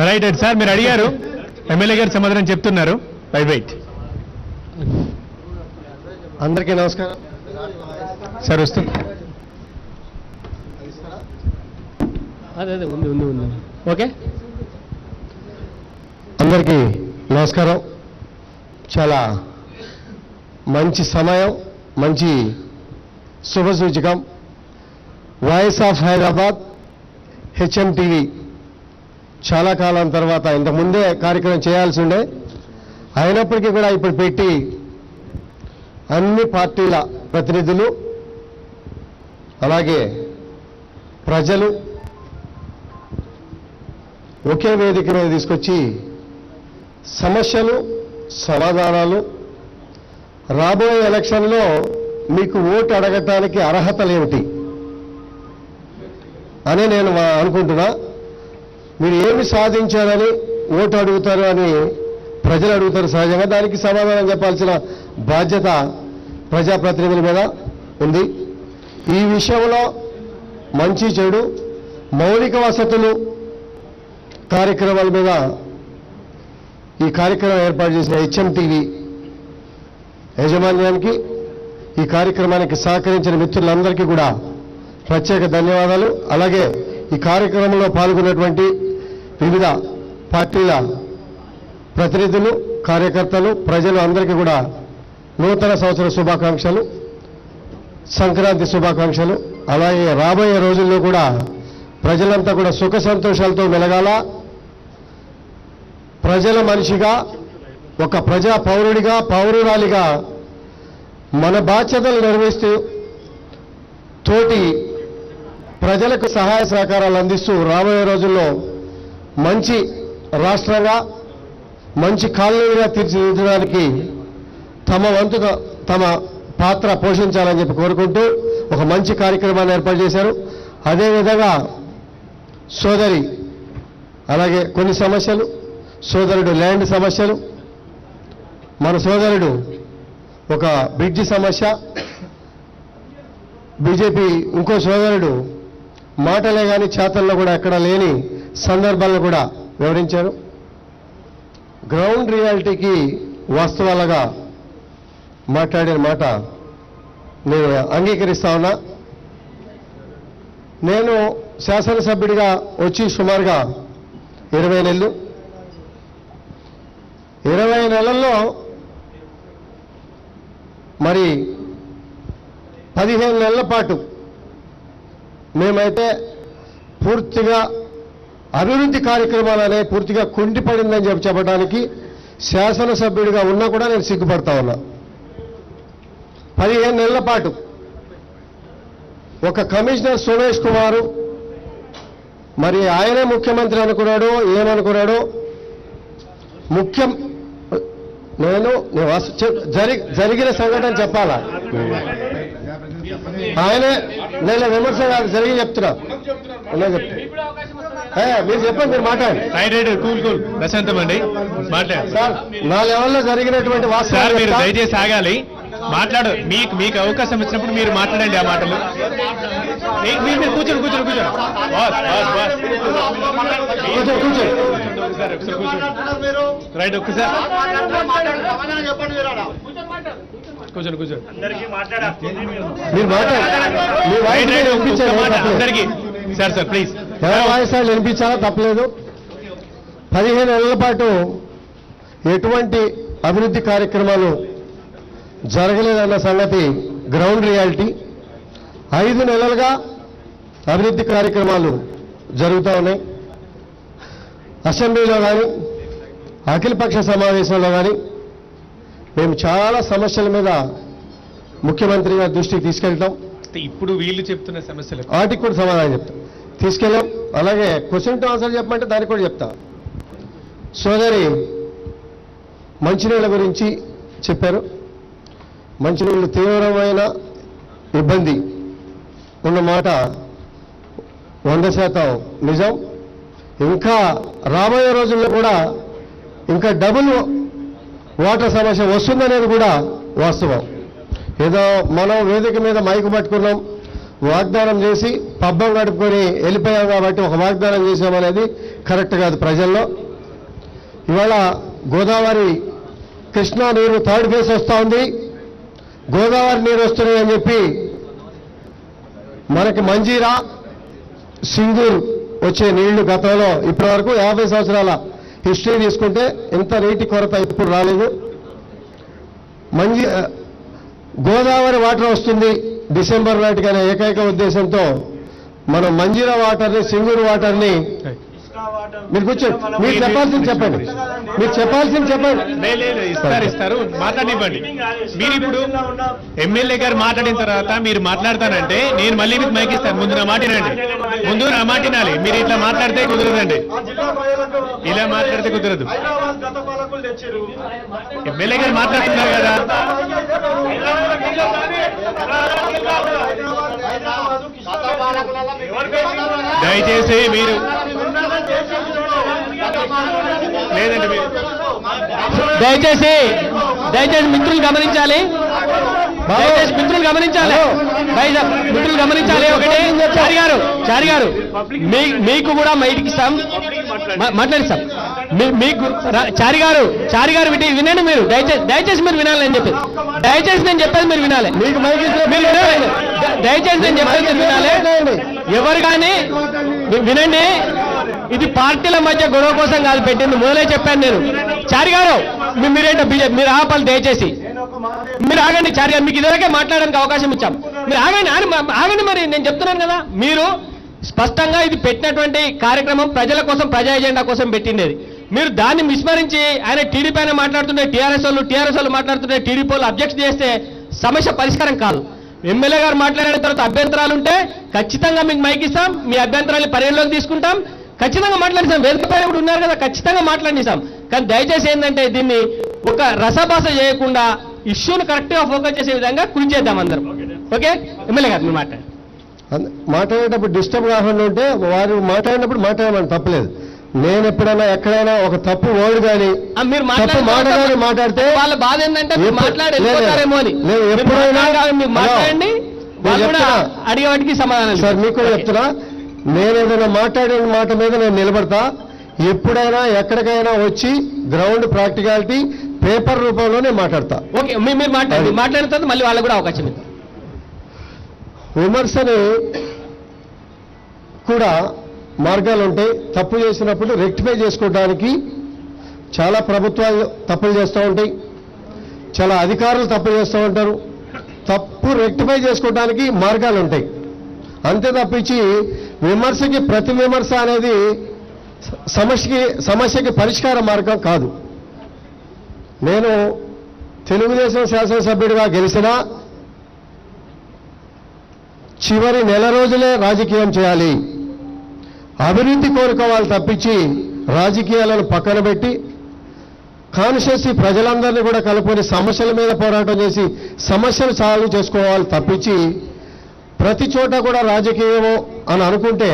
రైట్ రైట్ సార్, మీరు అడిగారు, ఎమ్మెల్యే గారు సమాధానం చెప్తున్నారు. రైట్ అందరికీ నమస్కారం సార్. వస్తుంది అదే ఉంది ఉంది ఉంది. ఓకే, అందరికీ నమస్కారం. చాలా మంచి సమయం, మంచి శుభసూచకం. వాయిస్ ఆఫ్ హైదరాబాద్ హెచ్ఎంటీవీ చాలా కాలం తర్వాత ఇంతకుముందే కార్యక్రమం చేయాల్సి ఉండే, అయినప్పటికీ కూడా ఇప్పుడు పెట్టి అన్ని పార్టీల ప్రతినిధులు అలాగే ప్రజలు ఒకే వేదిక మీద తీసుకొచ్చి సమస్యలు, సమాధానాలు, రాబోయే ఎలక్షన్లో మీకు ఓటు అడగటానికి అర్హతలేమిటి అని నేను అనుకుంటున్నా. మీరు ఏమి సాధించారని ఓటు అడుగుతారు అని ప్రజలు అడుగుతారు సహజంగా. దానికి సమాధానం చెప్పాల్సిన బాధ్యత ప్రజాప్రతినిధుల మీద ఉంది. ఈ విషయంలో మంచి చెడు, మౌలిక వసతులు కార్యక్రమాల మీద ఈ కార్యక్రమం ఏర్పాటు చేసిన హెచ్ఎంటీవీ యాజమాన్యానికి, ఈ కార్యక్రమానికి సహకరించిన మిత్రులందరికీ కూడా ప్రత్యేక ధన్యవాదాలు. అలాగే ఈ కార్యక్రమంలో పాల్గొన్నటువంటి వివిధ పార్టీల ప్రతినిధులు, కార్యకర్తలు, ప్రజలు అందరికీ కూడా నూతన సంవత్సర శుభాకాంక్షలు, సంక్రాంతి శుభాకాంక్షలు. అలాగే రాబోయే రోజుల్లో కూడా ప్రజలంతా కూడా సుఖ సంతోషాలతో మెలగాల, ప్రజల మనిషిగా, ఒక ప్రజా పౌరుడిగా, పౌరురాలిగా మన బాధ్యతలు నిర్వహిస్తూ తోటి ప్రజలకు సహాయ సహకారాలు అందిస్తూ రాబోయే రోజుల్లో మంచి రాష్ట్రంగా మంచి కాలనీగా తీర్చిదిద్దడానికి తమ వంతుగా తమ పాత్ర పోషించాలని చెప్పి కోరుకుంటూ ఒక మంచి కార్యక్రమాన్ని ఏర్పాటు చేశారు. అదేవిధంగా సోదరి అలాగే కొన్ని సమస్యలు, సోదరుడు ల్యాండ్ సమస్యలు, మన సోదరుడు ఒక బ్రిడ్జి సమస్య, బీజేపీ ఇంకో సోదరుడు మాటలే కానీ చేతల్లో కూడా ఎక్కడ లేని సందర్భాలను కూడా వివరించారు. గ్రౌండ్ రియాలిటీకి వాస్తవాలుగా మాట్లాడిన మాట నేను అంగీకరిస్తా ఉన్నా. నేను శాసనసభ్యుడిగా వచ్చి సుమారుగా 20 నెలలు, 20 నెలల్లో మరి 15 నెలల పాటు మేమైతే పూర్తిగా అభివృద్ధి కార్యక్రమాలనే పూర్తిగా కుండిపడిందని చెప్పడానికి శాసనసభ్యుడిగా ఉన్నా కూడా నేను సిగ్గుపడతా ఉన్నా. 15 నెలల పాటు ఒక కమిషనర్ సోమేష్ కుమారు మరి ఆయనే ముఖ్యమంత్రి అనుకున్నాడు, ఏమనుకున్నాడు నేను జరిగిన సంఘటన చెప్పాలా? ఆయనే నేను విమర్శ కాదు, జరిగి చెప్తున్నా. మీరు చెప్పండి, మీరు మాట్లాడండి. కూల్ ప్రశాంతం అండి, మాట్లాడు సార్. నా లెవెల్లో జరిగినటువంటి వాస్తవాలు మీరు దయచేసి ఆగాలి, మాట్లాడు. మీకు అవకాశం ఇచ్చినప్పుడు మీరు మాట్లాడండి ఆ మాటలు. మీరు కూర్చోండి రైట్. ఒక్కసారి కూర్చోండి. మీరు అందరికీ సార్ ప్లీజ్ వాయిసాలు వినిపించాలా? తప్పలేదు. 15 నెలల పాటు ఎటువంటి అభివృద్ధి కార్యక్రమాలు జరగలేదన్న సంగతి గ్రౌండ్ రియాలిటీ. 5 నెలలుగా అభివృద్ధి కార్యక్రమాలు జరుగుతూ ఉన్నాయి. అసెంబ్లీలో కానీ అఖిలపక్ష సమావేశంలో కానీ మేము చాలా సమస్యల మీద ముఖ్యమంత్రి గారి దృష్టికి తీసుకెళ్తాం. ఇప్పుడు వీళ్ళు చెప్తున్న సమస్యలు వాటికి కూడా సమాధానం చెప్తాం, తీసుకెళ్ళాం. అలాగే క్వశ్చన్ టు ఆన్సర్ చెప్పమంటే దానికి కూడా చెప్తా. సోదరి మంచినీళ్ళ గురించి చెప్పారు. మంచినీళ్ళు తీవ్రమైన ఇబ్బంది ఉన్నమాట 100% నిజం. ఇంకా రాబోయే రోజుల్లో కూడా ఇంకా డబుల్ వాటర్ సమస్య వస్తుందనేది కూడా వాస్తవం. ఏదో మనం వేదిక మీద మైకు పట్టుకున్నాం, వాగ్దానం చేసి పబ్బం గడుపుకొని వెళ్ళిపోయాం కాబట్టి ఒక వాగ్దానం చేసామనేది కరెక్ట్ కాదు ప్రజల్లో. ఇవాళ గోదావరి కృష్ణా నీరు 3rd ఫేజ్ వస్తూ ఉంది, గోదావరి నీరు వస్తున్నాయని చెప్పి మనకి మంజీరా, సింగూర్ వచ్చే నీళ్లు గతంలో ఇప్పటి వరకు 50 సంవత్సరాల హిస్టరీ తీసుకుంటే ఇంత నీటి కొరత ఇప్పుడు రాలేదు. గోదావరి వాటర్ వస్తుంది డిసెంబర్ నాటికనే ఏకైక ఉద్దేశంతో మనం మంజీరా వాటర్ని, సింగూరు వాటర్ని మీరు కూర్చోండి. మీరు చెప్పాల్సింది చెప్పండి, మీరు చెప్పాల్సింది చెప్పండి. ఇస్తారు మాట్లాడివ్వండి. మీరు ఇప్పుడు ఎమ్మెల్యే గారు మాట్లాడిన తర్వాత మీరు మాట్లాడతానంటే నేను మళ్ళీ మీకు మైక్ ఇస్తాను. ముందు నా మాట వినండి, ముందు నా మాట వినాలి. మీరు ఇట్లా మాట్లాడితే కుదరదండి, ఇలా మాట్లాడితే కుదరదు. ఎమ్మెల్యే గారు మాట్లాడుతున్నారు కదా. దయచేసి మీరు లేదండి, మీరు దయచేసి మిత్రులు గమనించాలి, మిత్రులు గమనించాలి. ఒకటి చారి గారు మీకు కూడా మైక్ ఇస్తాం, మాట్లాడిస్తాం. మీకు చారి గారు వినండి. మీరు దయచేసి మీరు వినాలని చెప్పి, దయచేసి నేను చెప్పేది మీరు వినాలి. మీకు మైక్ దయచేసి నేను చెప్పేది మీరు వినాలి. ఎవరు కానీ వినండి, ఇది పార్టీల మధ్య గొడవ కోసం కాదు పెట్టింది, మొదలే చెప్పాను నేను. చారి గారు మీరేంటో బీజేపీ మీరు ఆపాలి, దయచేసి మీరు ఆగండి. చారి గారు మీకు ఇదివరకే మాట్లాడడానికి అవకాశం ఇచ్చాం, మీరు ఆగండి. మరి నేను చెప్తున్నాను కదా, మీరు స్పష్టంగా ఇది పెట్టినటువంటి కార్యక్రమం ప్రజల కోసం, ప్రజా ఎజెండా కోసం పెట్టిండేది. మీరు దాన్ని విస్మరించి ఆయన టీడీపీ అయినా మాట్లాడుతుంటే టీఆర్ఎస్ వాళ్ళు మాట్లాడుతుంటే టీడీపీ వాళ్ళు అబ్జెక్ట్ చేస్తే సమస్య పరిష్కారం కాదు. ఎమ్మెల్యే గారు మాట్లాడిన తర్వాత అభ్యంతరాలు ఉంటే ఖచ్చితంగా మీకు మైక్ ఇస్తాం, మీ అభ్యంతరాన్ని పరిగణలోకి తీసుకుంటాం. ఖచ్చితంగా మాట్లాడిస్తాం. వేదిక పైన కూడా ఉన్నారు కదా, ఖచ్చితంగా మాట్లాడిస్తాం. కానీ దయచేసి ఏంటంటే దీన్ని ఒక రసభాస చేయకుండా ఇష్యూను కరెక్ట్గా ఫోకస్ చేసే విధంగా కృషి చేద్దాం అందరం. ఓకే, ఎమ్మెల్యే గారు మీరు మాట్లాడేటప్పుడు డిస్టర్బ్ కాకుండా ఉంటే వారు మాట్లాడినప్పుడు మాట్లాడమని తప్పలేదు. నేను ఎప్పుడైనా ఎక్కడైనా ఒక తప్పు వర్డ్ కానీ మీరు మాట్లాడితే వాళ్ళ బాధ ఏంటంటే మాట్లాడేమో అని ఎప్పుడైనా మాట్లాడండి, అడిగే వాటికి సమాధానం. సార్ మీకు కూడా చెప్తున్నా, నేను ఏదైనా మాట్లాడిన మాట మీద నేను నిలబడతా. ఎప్పుడైనా ఎక్కడికైనా వచ్చి గ్రౌండ్ ప్రాక్టికాలిటీ పేపర్ రూపంలోనే మాట్లాడతా. ఓకే, మీరు మాట్లాడిన తర్వాత మళ్ళీ వాళ్ళకు కూడా అవకాశం ఇద్దాం. విమర్శని కూడా మార్గాలు ఉంటాయి. తప్పు చేసినప్పుడు రెక్టిఫై చేసుకోవడానికి చాలా ప్రభుత్వాలు తప్పులు చేస్తూ ఉంటాయి, చాలా అధికారులు తప్పులు చేస్తూ ఉంటారు. తప్పు రెక్టిఫై చేసుకోవడానికి మార్గాలు ఉంటాయి. అంతే తప్పించి విమర్శకి ప్రతి విమర్శ అనేది సమస్యకి పరిష్కార మార్గం కాదు. నేను తెలుగుదేశం శాసనసభ్యుడిగా గెలిచినా చివరి నెల రోజులే రాజకీయం చేయాలి, అభివృద్ధి కోరుకోవాలి తప్పించి రాజకీయాలను పక్కన పెట్టి కాన్షియస్లీ ప్రజలందరినీ కూడా కలుపుకొని సమస్యల మీద పోరాటం చేసి సమస్యలు సాల్వ్ చేసుకోవాలి తప్పించి ప్రతి చోట కూడా రాజకీయము అని అనుకుంటే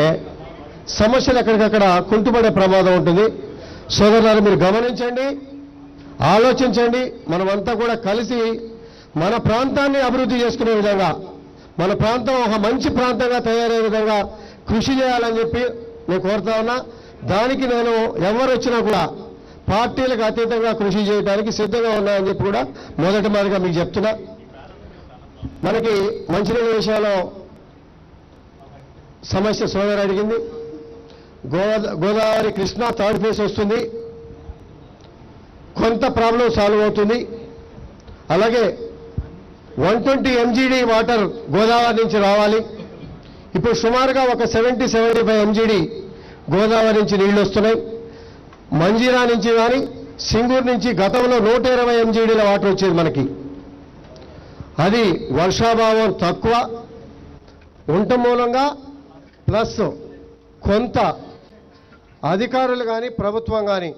సమస్యలు ఎక్కడికక్కడ కుంటుపడే ప్రమాదం ఉంటుంది. సోదరులారా, మీరు గమనించండి, ఆలోచించండి. మనమంతా కూడా కలిసి మన ప్రాంతాన్ని అభివృద్ధి చేసుకునే విధంగా, మన ప్రాంతం ఒక మంచి ప్రాంతంగా తయారయ్యే విధంగా కృషి చేయాలని చెప్పి నేను కోరుతా ఉన్నా. దానికి నేను ఎవరు వచ్చినా కూడా పార్టీలకు అతీతంగా కృషి చేయడానికి సిద్ధంగా ఉన్నాయని చెప్పి కూడా మొదటి మాదిరిగా మీకు చెప్తున్నా. మనకి మంచినీళ్ళ విషయంలో సమస్య సోదరు అడిగింది. గోదావరి కృష్ణా థర్డ్ ఫేజ్ వస్తుంది, కొంత ప్రాబ్లం సాల్వ్ అవుతుంది. అలాగే 120 MGD వాటర్ గోదావరి నుంచి రావాలి. ఇప్పుడు సుమారుగా ఒక 70-75 MGD గోదావరి నుంచి నీళ్లు వస్తున్నాయి. మంజీరా నుంచి కానీ సింగూరు నుంచి గతంలో 120 MGDల వాటర్ వచ్చేది మనకి. అది వర్షాభావం తక్కువ ఉండటం మూలంగా ప్లస్ కొంత అధికారులు కానీ ప్రభుత్వం కానీ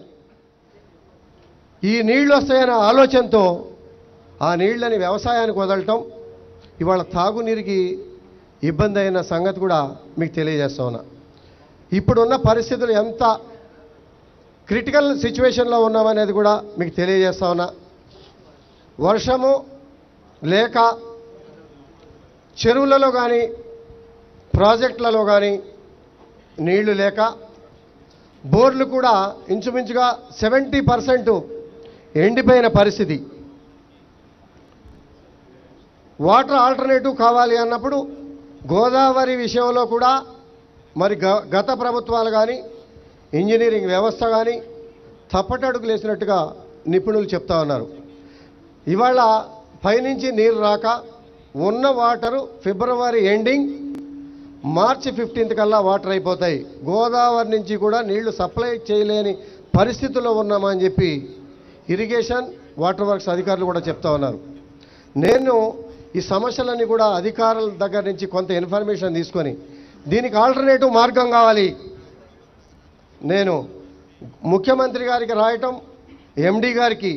ఈ నీళ్లు వస్తాయనే ఆలోచనతో ఆ నీళ్లని వ్యవసాయానికి వదలటం ఇవాళ తాగునీరుకి ఇబ్బంది అయిన సంగతి కూడా మీకు తెలియజేస్తా ఉన్నా. ఇప్పుడున్న పరిస్థితులు ఎంత క్రిటికల్ సిచ్యువేషన్లో ఉన్నామనేది కూడా మీకు తెలియజేస్తా ఉన్నా. వర్షము లేక చెరువులలో కానీ ప్రాజెక్టులలో కానీ నీళ్లు లేక బోర్లు కూడా ఇంచుమించుగా 70% ఎండిపోయిన పరిస్థితి. వాటర్ ఆల్టర్నేటివ్ కావాలి అన్నప్పుడు గోదావరి విషయంలో కూడా మరి గత ప్రభుత్వాలు కానీ ఇంజనీరింగ్ వ్యవస్థ కానీ తప్పటడుగులు వేసినట్టుగా నిపుణులు చెప్తా ఉన్నారు. ఇవాళ పైనుంచి నీరు రాక ఉన్న వాటరు ఫిబ్రవరి ఎండింగ్ మార్చి 15 కల్లా వాటర్ అయిపోతాయి. గోదావరి నుంచి కూడా నీళ్లు సప్లై చేయలేని పరిస్థితుల్లో ఉన్నామని చెప్పి ఇరిగేషన్ వాటర్ వర్క్స్ అధికారులు కూడా చెప్తా ఉన్నారు. నేను ఈ సమస్యలన్నీ కూడా అధికారుల దగ్గర నుంచి కొంత ఇన్ఫర్మేషన్ తీసుకొని దీనికి ఆల్టర్నేటివ్ మార్గం కావాలి. నేను ముఖ్యమంత్రి గారికి రాయటం, ఎండి గారికి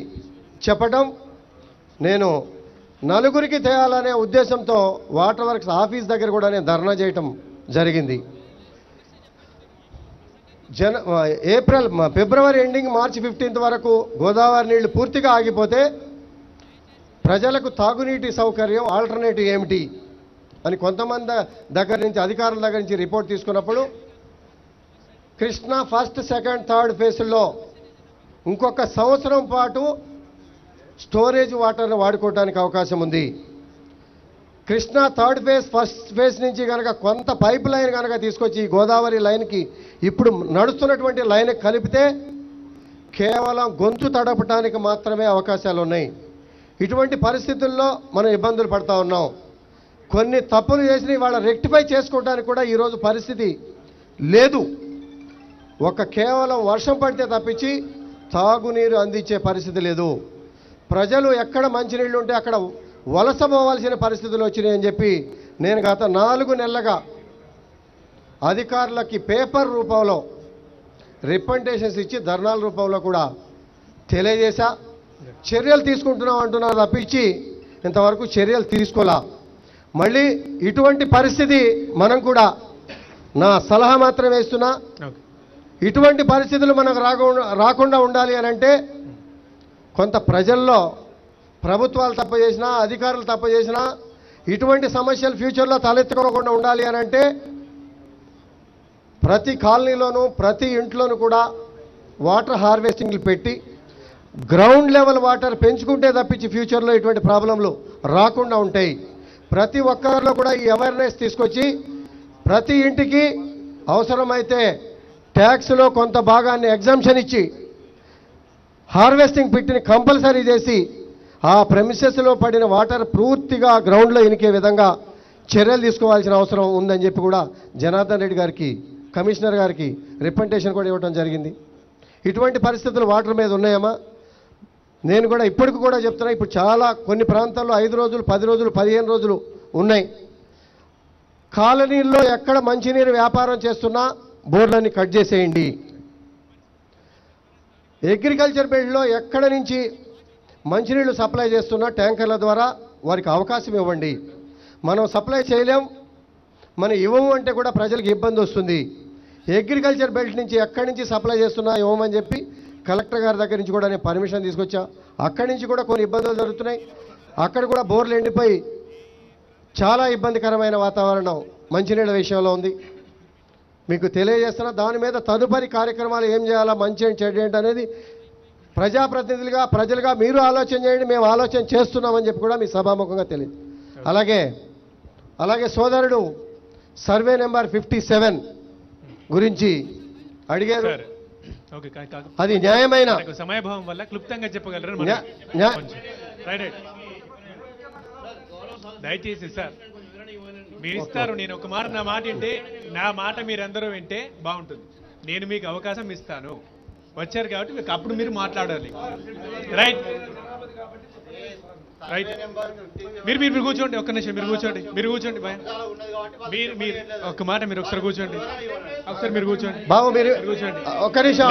చెప్పటం, నేను నలుగురికి తేయాలనే ఉద్దేశంతో వాటర్ వర్క్స్ ఆఫీస్ దగ్గర కూడా నేను ధర్నా చేయటం జరిగింది. ఫిబ్రవరి ఎండింగ్ మార్చి 15 వరకు గోదావరి నీళ్లు పూర్తిగా ఆగిపోతే ప్రజలకు తాగునీటి సౌకర్యం ఆల్టర్నేటివ్ ఏమిటి అని కొంతమంది దగ్గర నుంచి అధికారుల దగ్గర నుంచి రిపోర్ట్ తీసుకున్నప్పుడు కృష్ణా ఫస్ట్, సెకండ్, థర్డ్ ఫేజ్లో ఇంకొక సంవత్సరం పాటు స్టోరేజ్ వాటర్ని వాడుకోవడానికి అవకాశం ఉంది. Krishna third phase first phase నుంచి కనుక కొంత పైప్ లైన్ కనుక తీసుకొచ్చి గోదావరి లైన్కి ఇప్పుడు నడుస్తున్నటువంటి లైన్ కలిపితే కేవలం గొంతు తడపడానికి మాత్రమే అవకాశాలు ఉన్నాయి. ఇటువంటి పరిస్థితుల్లో మనం ఇబ్బందులు పడతా ఉన్నాం. కొన్ని తప్పులు చేసి వాళ్ళ రెక్టిఫై చేసుకోవడానికి కూడా ఈరోజు పరిస్థితి లేదు. కేవలం వర్షం పడితే తప్పించి తాగునీరు అందించే పరిస్థితి లేదు. ప్రజలు ఎక్కడ మంచినీళ్ళు ఉంటే అక్కడ వలస పోవాల్సిన పరిస్థితులు వచ్చినాయని చెప్పి నేను గత 4 నెలలుగా అధికారులకి పేపర్ రూపంలో రిప్రజెంటేషన్స్ ఇచ్చి ధర్నాల రూపంలో కూడా తెలియజేశా. చర్యలు తీసుకుంటున్నాం అంటున్నారు తప్పించి ఇంతవరకు చర్యలు తీసుకోలా. మళ్ళీ ఇటువంటి పరిస్థితి మనం కూడా, నా సలహా మాత్రమే ఇస్తున్నా, ఇటువంటి పరిస్థితులు మనకు రాకుండా ఉండాలి అని అంటే కొంత ప్రజల్లో ప్రభుత్వాలు తప్పు చేసినా, అధికారులు తప్పు చేసినా ఇటువంటి సమస్యలు ఫ్యూచర్లో తలెత్తుకోకుండా ఉండాలి అని అంటే ప్రతి కాలనీలోనూ ప్రతి ఇంట్లోనూ కూడా వాటర్ హార్వెస్టింగ్లు పెట్టి గ్రౌండ్ లెవెల్ వాటర్ పెంచుకుంటే తప్పించి ఫ్యూచర్లో ఇటువంటి ప్రాబ్లంలు రాకుండా ఉంటాయి. ప్రతి ఒక్కరిలో కూడా ఈ అవేర్నెస్ తీసుకొచ్చి ప్రతి ఇంటికి అవసరమైతే ట్యాక్స్లో కొంత భాగాన్ని ఎగ్జామ్షన్ ఇచ్చి హార్వెస్టింగ్ పిట్ని కంపల్సరీ చేసి ఆ ప్రెమిసెస్లో పడిన వాటర్ పూర్తిగా గ్రౌండ్లో ఇనికే విధంగా చర్యలు తీసుకోవాల్సిన అవసరం ఉందని చెప్పి కూడా జనార్దన్ రెడ్డి గారికి, కమిషనర్ గారికి రిప్రజెంటేషన్ కూడా ఇవ్వడం జరిగింది. ఇటువంటి పరిస్థితులు వాటర్ మీద ఉన్నాయమ్మా? నేను కూడా ఇప్పటికి కూడా చెప్తున్నా, ఇప్పుడు చాలా కొన్ని ప్రాంతాల్లో 5 రోజులు 10 రోజులు 15 రోజులు ఉన్నాయి. కాలనీల్లో ఎక్కడ మంచినీరు వ్యాపారం చేస్తున్నా బోర్లన్నీ కట్ చేసేయండి. అగ్రికల్చర్ బెల్ట్లో ఎక్కడ నుంచి మంచినీళ్ళు సప్లై చేస్తున్నా ట్యాంకర్ల ద్వారా వారికి అవకాశం ఇవ్వండి. మనం సప్లై చేయలేం, మనం ఇవ్వము అంటే కూడా ప్రజలకు ఇబ్బంది వస్తుంది. అగ్రికల్చర్ బెల్ట్ నుంచి ఎక్కడి నుంచి సప్లై చేస్తున్నా ఇవ్వమని చెప్పి కలెక్టర్ గారి దగ్గర నుంచి కూడా నేను పర్మిషన్ తీసుకొచ్చా. అక్కడి నుంచి కూడా కొన్ని ఇబ్బందులు జరుగుతున్నాయి. అక్కడ కూడా బోర్లు ఎండిపోయి చాలా ఇబ్బందికరమైన వాతావరణం మంచినీళ్ళ విషయంలో ఉంది. మీకు తెలియజేస్తున్నా. దాని మీద తదుపరి కార్యక్రమాలు ఏం చేయాలా, మంచి ఏంటి చెడు ఏంటి అనేది ప్రజాప్రతినిధులుగా ప్రజలుగా మీరు ఆలోచన చేయండి. మేము ఆలోచన చేస్తున్నామని చెప్పి కూడా మీ సభాముఖంగా తెలియదు. అలాగే సోదరుడు సర్వే నెంబర్ 57 గురించి అడిగారు. అది న్యాయమైన సమయభావం వల్ల క్లుప్తంగా చెప్పగలరు? దయచేసి సార్ మీరు ఇస్తారు. నేను ఒక మాట, నా మాట వింటే, నా మాట మీరందరూ వింటే బాగుంటుంది. నేను మీకు అవకాశం ఇస్తాను. వచ్చారు కాబట్టి మీకు అప్పుడు మీరు మాట్లాడాలి. Right right. మీరు కూర్చోండి. ఒక్క నిమిషం మీరు కూర్చోండి భయ. మీరు ఒక్క మాట, మీరు ఒకసారి కూర్చోండి. మీరు కూర్చోండి బాబు. మీరు కూర్చోండి. ఒక్క నిమిషం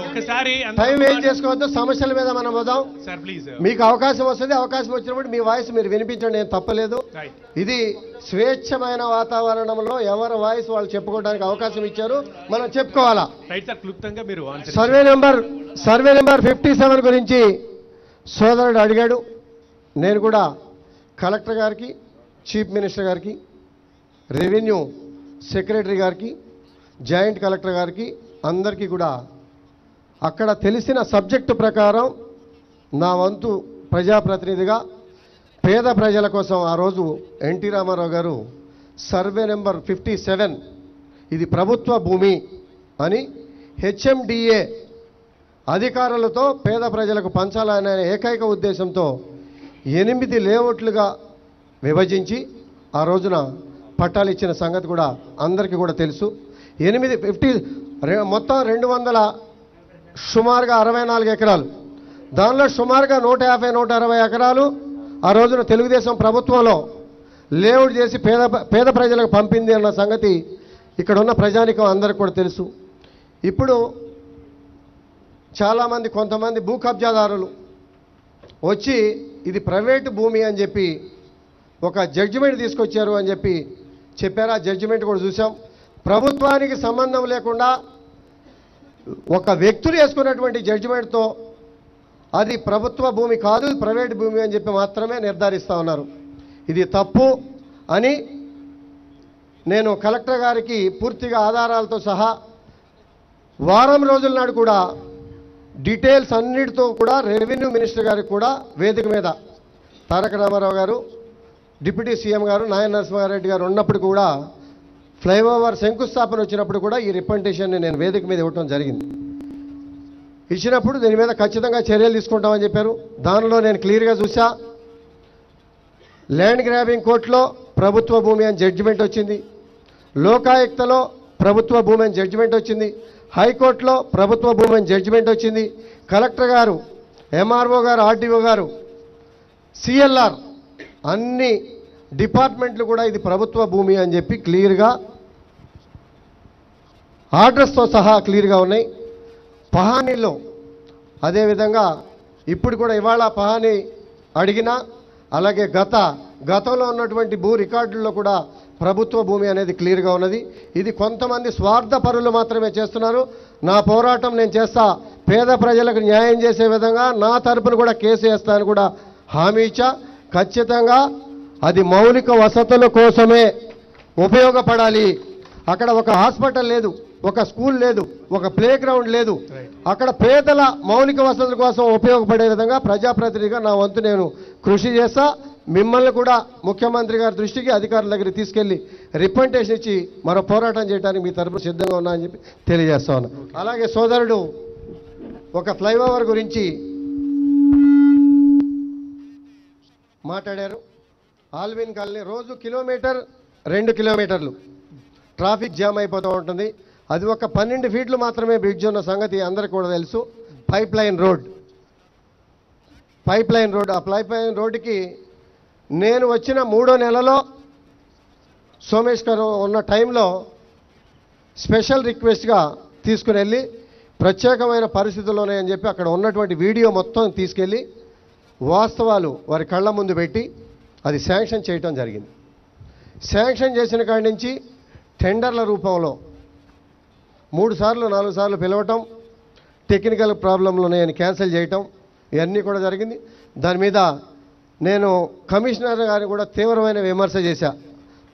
ఒక్కసారి టైం వేస్ట్ చేసుకోవద్దు. సమస్యల మీద మనం వదాం సార్ ప్లీజ్. మీకు అవకాశం వస్తుంది. అవకాశం వచ్చినప్పుడు మీ వాయిస్ మీరు వినిపించండి, ఏం తప్పలేదు. ఇది స్వేచ్ఛమైన వాతావరణంలో ఎవరి వాయిస్ వాళ్ళు చెప్పుకోవడానికి అవకాశం ఇచ్చారు, మనం చెప్పుకోవాలా. రైట్ సార్, క్లుప్తంగా మీరు సర్వే నెంబర్ 57 గురించి సోదరుడు అడిగాడు. నేను కూడా కలెక్టర్ గారికి, చీఫ్ మినిస్టర్ గారికి, రెవెన్యూ సెక్రటరీ గారికి, జాయింట్ కలెక్టర్ గారికి అందరికీ కూడా అక్కడ తెలిసిన సబ్జెక్టు ప్రకారం నా వంతు ప్రజాప్రతినిధిగా పేద ప్రజల కోసం ఆ రోజు ఎన్టీ రామారావు గారు సర్వే నెంబర్ 57 ఇది ప్రభుత్వ భూమి అని హెచ్ఎండిఏ అధికారులతో పేద ప్రజలకు పంచాలనే ఏకైక ఉద్దేశంతో 8 లేఅవుట్లుగా విభజించి ఆ రోజున పట్టాలు ఇచ్చిన సంగతి కూడా అందరికీ కూడా తెలుసు. 50 మొత్తం 200 సుమారుగా 64 ఎకరాలు, దానిలో సుమారుగా 150-160 ఎకరాలు ఆ రోజున తెలుగుదేశం ప్రభుత్వంలో లేఅవుట్ చేసి పేద ప్రజలకు పంపింది అన్న సంగతి ఇక్కడ ఉన్న ప్రజానికం అందరికీ కూడా తెలుసు. ఇప్పుడు చాలామంది, కొంతమంది భూ కబ్జాదారులు వచ్చి ఇది ప్రైవేటు భూమి అని చెప్పి ఒక జడ్జిమెంట్ తీసుకొచ్చారు అని చెప్పారు. ఆ జడ్జిమెంట్ కూడా చూసాం. ప్రభుత్వానికి సంబంధం లేకుండా ఒక వ్యక్తులు వేసుకున్నటువంటి జడ్జిమెంట్తో అది ప్రభుత్వ భూమి కాదు, ప్రైవేట్ భూమి అని చెప్పి మాత్రమే నిర్ధారిస్తూ ఉన్నారు. ఇది తప్పు అని నేను కలెక్టర్ గారికి పూర్తిగా ఆధారాలతో సహా వారం రోజుల నాడు కూడా డీటెయిల్స్ అన్నిటితో కూడా రెవెన్యూ మినిస్టర్ గారికి కూడా వేదిక మీద తారక రామారావు గారు, డిప్యూటీ సీఎం గారు, నాయన నరసింహారెడ్డి గారు ఉన్నప్పుడు కూడా ఫ్లైఓవర్ శంకుస్థాపన వచ్చినప్పుడు కూడా ఈ రిప్రజెంటేషన్ని నేను వేదిక మీద ఇవ్వటం జరిగింది. ఇచ్చినప్పుడు దీని మీద ఖచ్చితంగా చర్యలు తీసుకుంటామని చెప్పారు. దానిలో నేను క్లియర్గా చూసా. ల్యాండ్ గ్రాబింగ్ కోర్టులో ప్రభుత్వ భూమి అని జడ్జిమెంట్ వచ్చింది, లోకాయుక్తలో ప్రభుత్వ భూమి అని జడ్జిమెంట్ వచ్చింది, హైకోర్టులో ప్రభుత్వ భూమి అని జడ్జిమెంట్ వచ్చింది, కలెక్టర్ గారు, ఎంఆర్ఓ గారు, ఆర్డీఓ గారు, సిఎల్ఆర్ అన్ని డిపార్ట్మెంట్లు కూడా ఇది ప్రభుత్వ భూమి అని చెప్పి క్లియర్గా ఆర్డర్స్తో సహా క్లియర్గా ఉన్నాయి. పహానీలో అదేవిధంగా ఇప్పుడు కూడా ఇవాళ పహానీ అడిగినా, అలాగే గతంలో ఉన్నటువంటి భూ రికార్డుల్లో కూడా ప్రభుత్వ భూమి అనేది క్లియర్గా ఉన్నది. ఇది కొంతమంది స్వార్థపరులు మాత్రమే చేస్తున్నారు. నా పోరాటం నేను చేస్తా, పేద ప్రజలకు న్యాయం చేసే విధంగా నా తరపున కూడా కేసు వేస్తానని కూడా హామీ ఇచ్చా. ఖచ్చితంగా అది మౌలిక వసతుల కోసమే ఉపయోగపడాలి. అక్కడ ఒక హాస్పిటల్ లేదు, ఒక స్కూల్ లేదు, ఒక ప్లే గ్రౌండ్ లేదు. అక్కడ పేదల మౌలిక వసతుల కోసం ఉపయోగపడే విధంగా ప్రజాప్రతినిధిగా నా వంతు నేను కృషి చేస్తా. మిమ్మల్ని కూడా ముఖ్యమంత్రి గారి దృష్టికి, అధికారుల దగ్గరికి తీసుకెళ్లి రిప్రజెంటేషన్ ఇచ్చి మరో పోరాటం చేయడానికి మీ తరపున సిద్ధంగా ఉన్నా అని చెప్పి తెలియజేస్తా ఉన్నా. అలాగే సోదరుడు ఒక ఫ్లైఓవర్ గురించి మాట్లాడారు. ఆల్విన్ కాలనీ రోజు 1-2 కిలోమీటర్లు ట్రాఫిక్ జామ్ అయిపోతూ ఉంటుంది. అది ఒక 12 ఫీట్లు మాత్రమే బ్రిడ్జ్ ఉన్న సంగతి అందరికీ కూడా తెలుసు. పైప్ లైన్ రోడ్, ఆ పైప్ లైన్ రోడ్డుకి నేను వచ్చిన 3వ నెలలో సోమేష్ గారు ఉన్న టైంలో స్పెషల్ రిక్వెస్ట్గా తీసుకుని వెళ్ళి ప్రత్యేకమైన పరిస్థితులు ఉన్నాయని చెప్పి అక్కడ ఉన్నటువంటి వీడియో మొత్తం తీసుకెళ్ళి వాస్తవాలు వారి కళ్ళ ముందు పెట్టి అది శాంక్షన్ చేయటం జరిగింది. శాంక్షన్ చేసిన కాడి నుంచి టెండర్ల రూపంలో 3 సార్లు 4 సార్లు పిలవటం, టెక్నికల్ ప్రాబ్లంలు ఉన్నాయని క్యాన్సిల్ చేయటం, ఇవన్నీ కూడా జరిగింది. దాని మీద నేను కమిషనర్ గారిని కూడా తీవ్రమైన విమర్శ చేశా.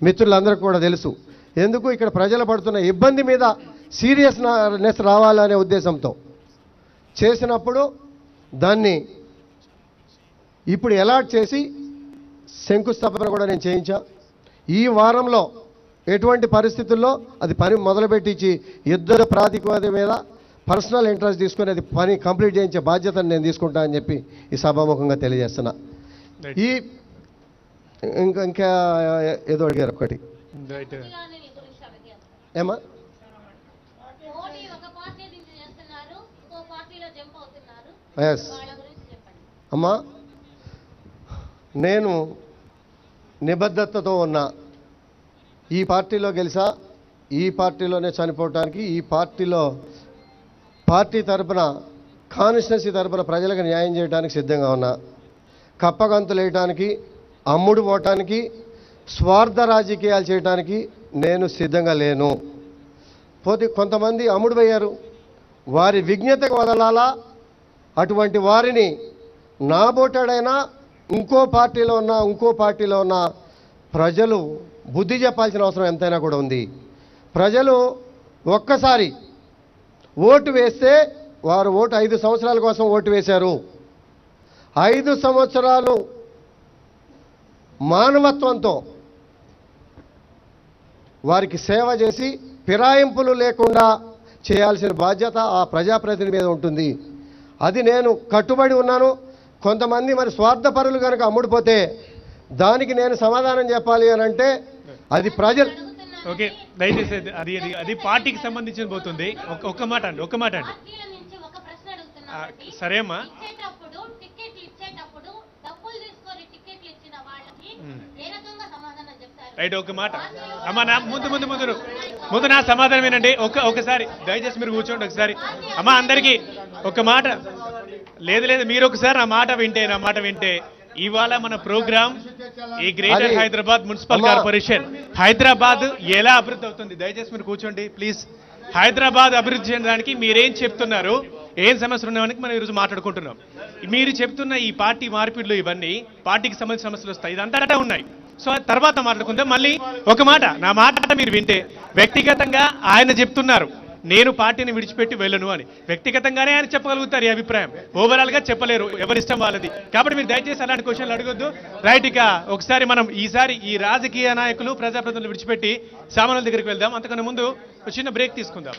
మిత్రులందరికీ కూడా తెలుసు. ఎందుకు ఇక్కడ ప్రజలు పడుతున్న ఇబ్బంది మీద సీరియస్నెస్ రావాలనే ఉద్దేశంతో చేసినప్పుడు దాన్ని ఇప్పుడు అలాట్ చేసి శంకుస్థాపన కూడా నేను చేయించా. ఈ వారంలో ఎటువంటి పరిస్థితుల్లో అది పని మొదలుపెట్టించి యుద్ధ ప్రాతిపదిక మీద పర్సనల్ ఇంట్రెస్ట్ తీసుకుని అది పని కంప్లీట్ చేయించే బాధ్యతను నేను తీసుకుంటా అని చెప్పి ఈ సభాముఖంగా తెలియజేస్తున్నా. ఈ ఇంకా ఏదో అడిగారు ఒకటి ఏమా ఎస్ అమ్మా, నేను నిబద్ధతతో ఉన్నా. ఈ పార్టీలో గెలిసా, ఈ పార్టీలోనే చనిపోవటానికి, ఈ పార్టీ తరపున కాన్స్టిట్యున్సీ తరపున ప్రజలకు న్యాయం చేయడానికి సిద్ధంగా ఉన్నా. కప్పగంతులు వేయటానికి, అమ్ముడు పోవటానికి, స్వార్థ రాజకీయాలు చేయడానికి నేను సిద్ధంగా లేను. పోతే కొంతమంది అమ్ముడు పోయారు, వారి విజ్ఞతకు వదలాలా. అటువంటి వారిని నాబోటాడైనా ఇంకో పార్టీలో ఉన్న ప్రజలు బుద్ధి చెప్పాల్సిన అవసరం ఎంతైనా కూడా ఉంది. ప్రజలు ఒక్కసారి ఓటు వేస్తే వారు 5 సంవత్సరాల కోసం ఓటు వేశారు. 5 సంవత్సరాలు మానవత్వంతో వారికి సేవ చేసి ఫిరాయింపులు లేకుండా చేయాల్సిన బాధ్యత ఆ ప్రజాప్రతినిధి మీద ఉంటుంది. అది నేను కట్టుబడి ఉన్నాను. కొంతమంది మరి స్వార్థపరులు కనుక అమ్ముడుపోతే దానికి నేను సమాధానం చెప్పాలి అని అంటే అది ప్రజలు. ఓకే, దయచేసి అది పార్టీకి సంబంధించిన పోతుంది. ఒక్క మాట అండి. సరే అమ్మా, రైట్. ఒక మాట అమ్మా, నా ముందు నా సమాధానం వినండి. ఒకసారి దయచేసి మీరు కూర్చోండి. ఒకసారి అమ్మా, అందరికీ ఒక మాట. లేదు మీరు ఒకసారి నా మాట వింటే ఇవాళ మన ప్రోగ్రామ్ ఈ greater Hyderabad municipal corporation Hyderabad ఎలా అభివృద్ధి అవుతుంది. దయచేసి మీరు కూర్చోండి ప్లీజ్. హైదరాబాద్ అభివృద్ధి చేయడానికి మీరేం చెప్తున్నారు, ఏం సమస్యలు ఉన్నాయని మనం ఈరోజు మాట్లాడుకుంటున్నాం. మీరు చెప్తున్న ఈ పార్టీ మార్పిడ్లు ఇవన్నీ పార్టీకి సంబంధించిన సమస్యలు వస్తాయి, ఇదంతా ఉన్నాయి. సో తర్వాత మాట్లాడుకుందాం. మళ్ళీ ఒక మాట, నా మాట మీరు వింటే, వ్యక్తిగతంగా ఆయన చెప్తున్నారు నేను పార్టీని విడిచిపెట్టి వెళ్ళను అని. వ్యక్తిగతంగానే ఆయన చెప్పగలుగుతారు ఈ అభిప్రాయం, ఓవరాల్ గా చెప్పలేరు, ఎవరిష్టం వాళ్ళది. కాబట్టి మీరు దయచేసి అలాంటి క్వశ్చన్లు అడగొద్దు. రైట్. ఇక ఒకసారి మనం ఈసారి ఈ రాజకీయ నాయకులు ప్రజాప్రతినిధులు విడిచిపెట్టి సామాన్యుల దగ్గరికి వెళ్దాం. అంతకన్నా ముందు ఒక చిన్న బ్రేక్ తీసుకుందాం.